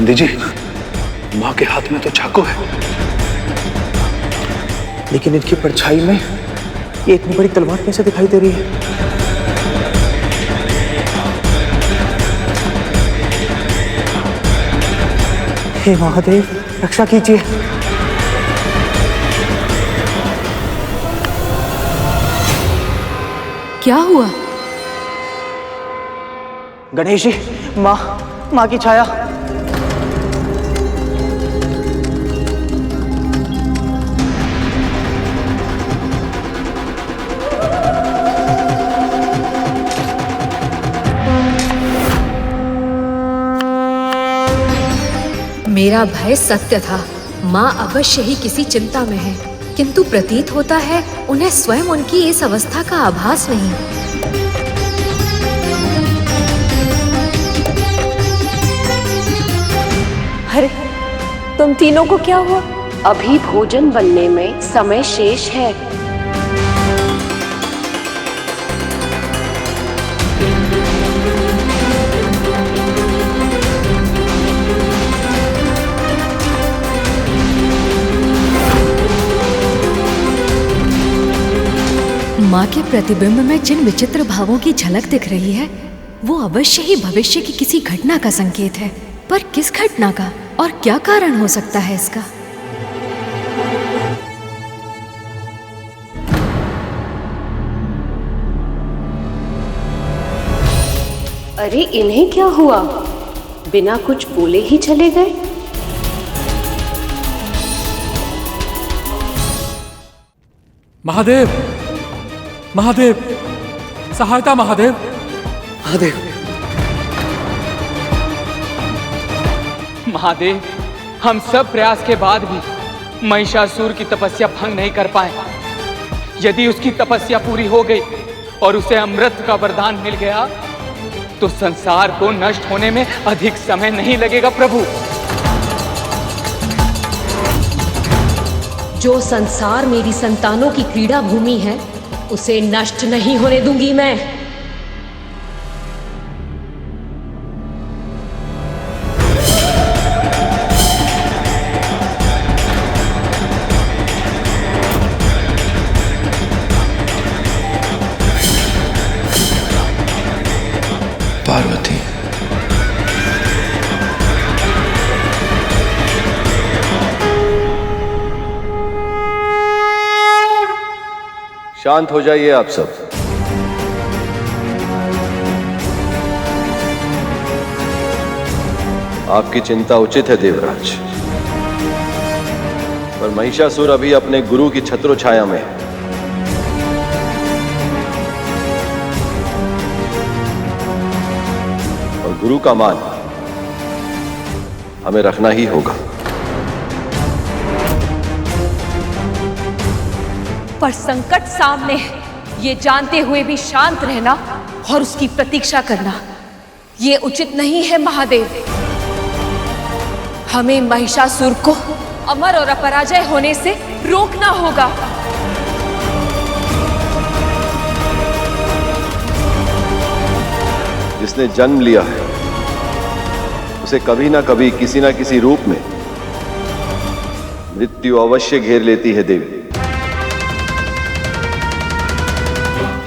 नंदी जी, माँ के हाथ में तो चाकू है, लेकिन इनकी परछाई में ये इतनी बड़ी तलवार कैसे दिखाई दे रही है? हे महादेव, रक्षा कीजिए। क्या हुआ? गणेश जी, माँ की छाया। मेरा भय सत्य था। माँ अवश्य ही किसी चिंता में है, किंतु प्रतीत होता है उन्हें स्वयं उनकी इस अवस्था का आभास नहीं। अरे, तुम तीनों को क्या हुआ? अभी भोजन बनने में समय शेष है। माँ के प्रतिबिंब में जिन विचित्र भावों की झलक दिख रही है, वो अवश्य ही भविष्य की किसी घटना का संकेत है। पर किस घटना का और क्या कारण हो सकता है इसका? अरे, इन्हें क्या हुआ? बिना कुछ बोले ही चले गए। महादेव, महादेव, सहायता महादेव। महादेव, महादेव, हम सब प्रयास के बाद भी महिषासुर की तपस्या भंग नहीं कर पाए। यदि उसकी तपस्या पूरी हो गई और उसे अमृत का वरदान मिल गया तो संसार को नष्ट होने में अधिक समय नहीं लगेगा प्रभु। जो संसार मेरी संतानों की क्रीड़ा भूमि है, उसे नष्ट नहीं होने दूंगी मैं। पार्वती, शांत हो जाइए आप सब। आपकी चिंता उचित है देवराज, पर महिषासुर अभी अपने गुरु की छत्र छाया में है। और गुरु का मान हमें रखना ही होगा। पर संकट सामने है, ये जानते हुए भी शांत रहना और उसकी प्रतीक्षा करना, ये उचित नहीं है महादेव। हमें महिषासुर को अमर और अपराजय होने से रोकना होगा। जिसने जन्म लिया है उसे कभी ना कभी किसी ना किसी रूप में मृत्यु अवश्य घेर लेती है देवी।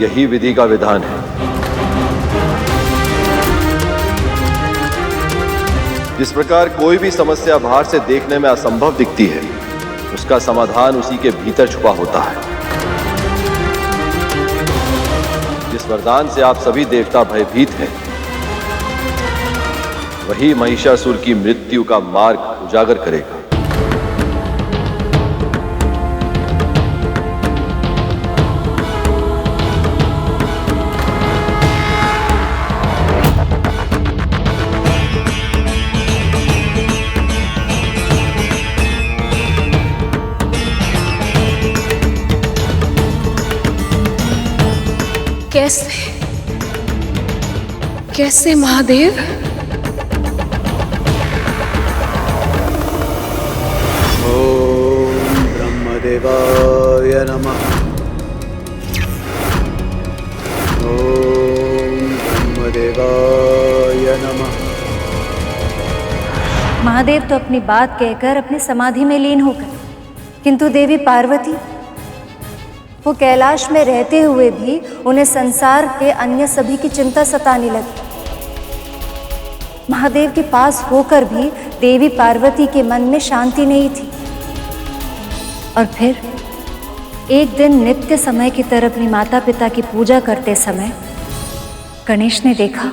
यही विधि का विधान है। जिस प्रकार कोई भी समस्या बाहर से देखने में असंभव दिखती है, उसका समाधान उसी के भीतर छुपा होता है। जिस वरदान से आप सभी देवता भयभीत हैं, वही महिषासुर की मृत्यु का मार्ग उजागर करेगा। कैसे महादेव? ओम ब्रह्मदेवाय नमः। ओम ब्रह्मदेवाय नमः। महादेव तो अपनी बात कहकर अपनी समाधि में लीन हो गए, किंतु देवी पार्वती, वो कैलाश में रहते हुए भी उन्हें संसार के अन्य सभी की चिंता सताने लगी। महादेव के पास होकर भी देवी पार्वती के मन में शांति नहीं थी। और फिर एक दिन नित्य समय की तरह अपनी माता पिता की पूजा करते समय गणेश ने देखा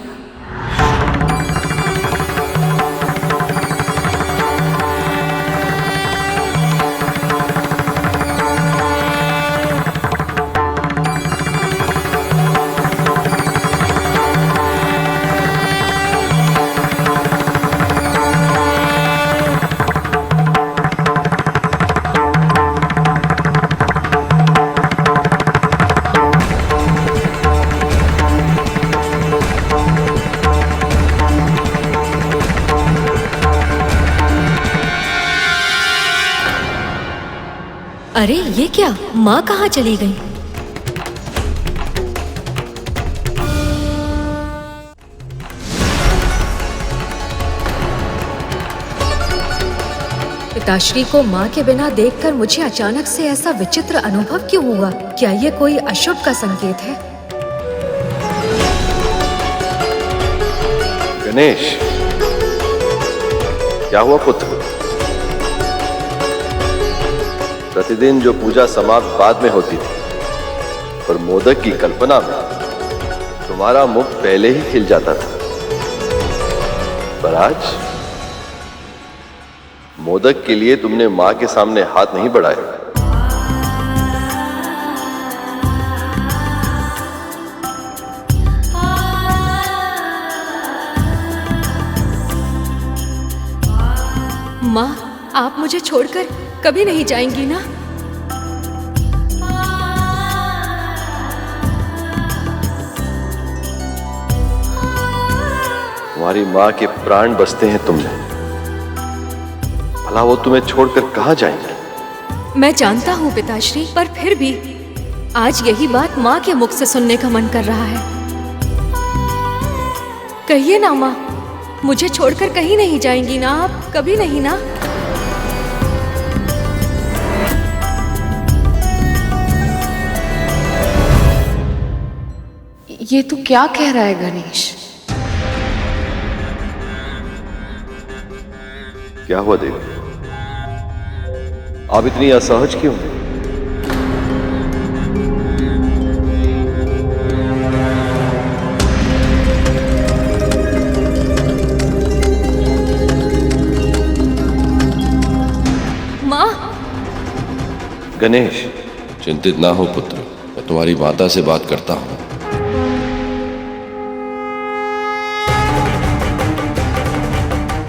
अरे ये क्या, माँ कहाँ चली गई? पिताश्री को माँ के बिना देखकर मुझे अचानक से ऐसा विचित्र अनुभव क्यों हुआ? क्या ये कोई अशुभ का संकेत है? गणेश, क्या हुआ पुत्र? प्रतिदिन जो पूजा समाप्त बाद में होती थी, पर मोदक की कल्पना में तुम्हारा मुख पहले ही खिल जाता था, पर आज मोदक के लिए तुमने मां के सामने हाथ नहीं बढ़ाया। माँ, आप मुझे छोड़कर कभी नहीं जाएंगी ना? तुम्हारी माँ के प्राण बसते हैं तुम में, भला वो तुम्हें छोड़कर कहाँ जाएंगे? मैं जानता हूँ पिताश्री, पर फिर भी आज यही बात माँ के मुख से सुनने का मन कर रहा है। कहिए ना माँ, मुझे छोड़कर कहीं नहीं जाएंगी ना आप? कभी नहीं ना? ये तू क्या कह रहा है गणेश? क्या हुआ देवी, आप इतनी असहज क्यों हैं? माँ। गणेश, चिंतित ना हो पुत्र, मैं तुम्हारी माता से बात करता हूँ।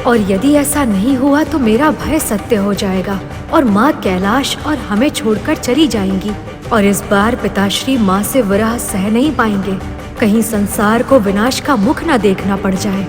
और यदि ऐसा नहीं हुआ तो मेरा भय सत्य हो जाएगा और माँ कैलाश और हमें छोड़कर चली जाएंगी। और इस बार पिताश्री माँ से विरह सह नहीं पाएंगे, कहीं संसार को विनाश का मुख न देखना पड़ जाए।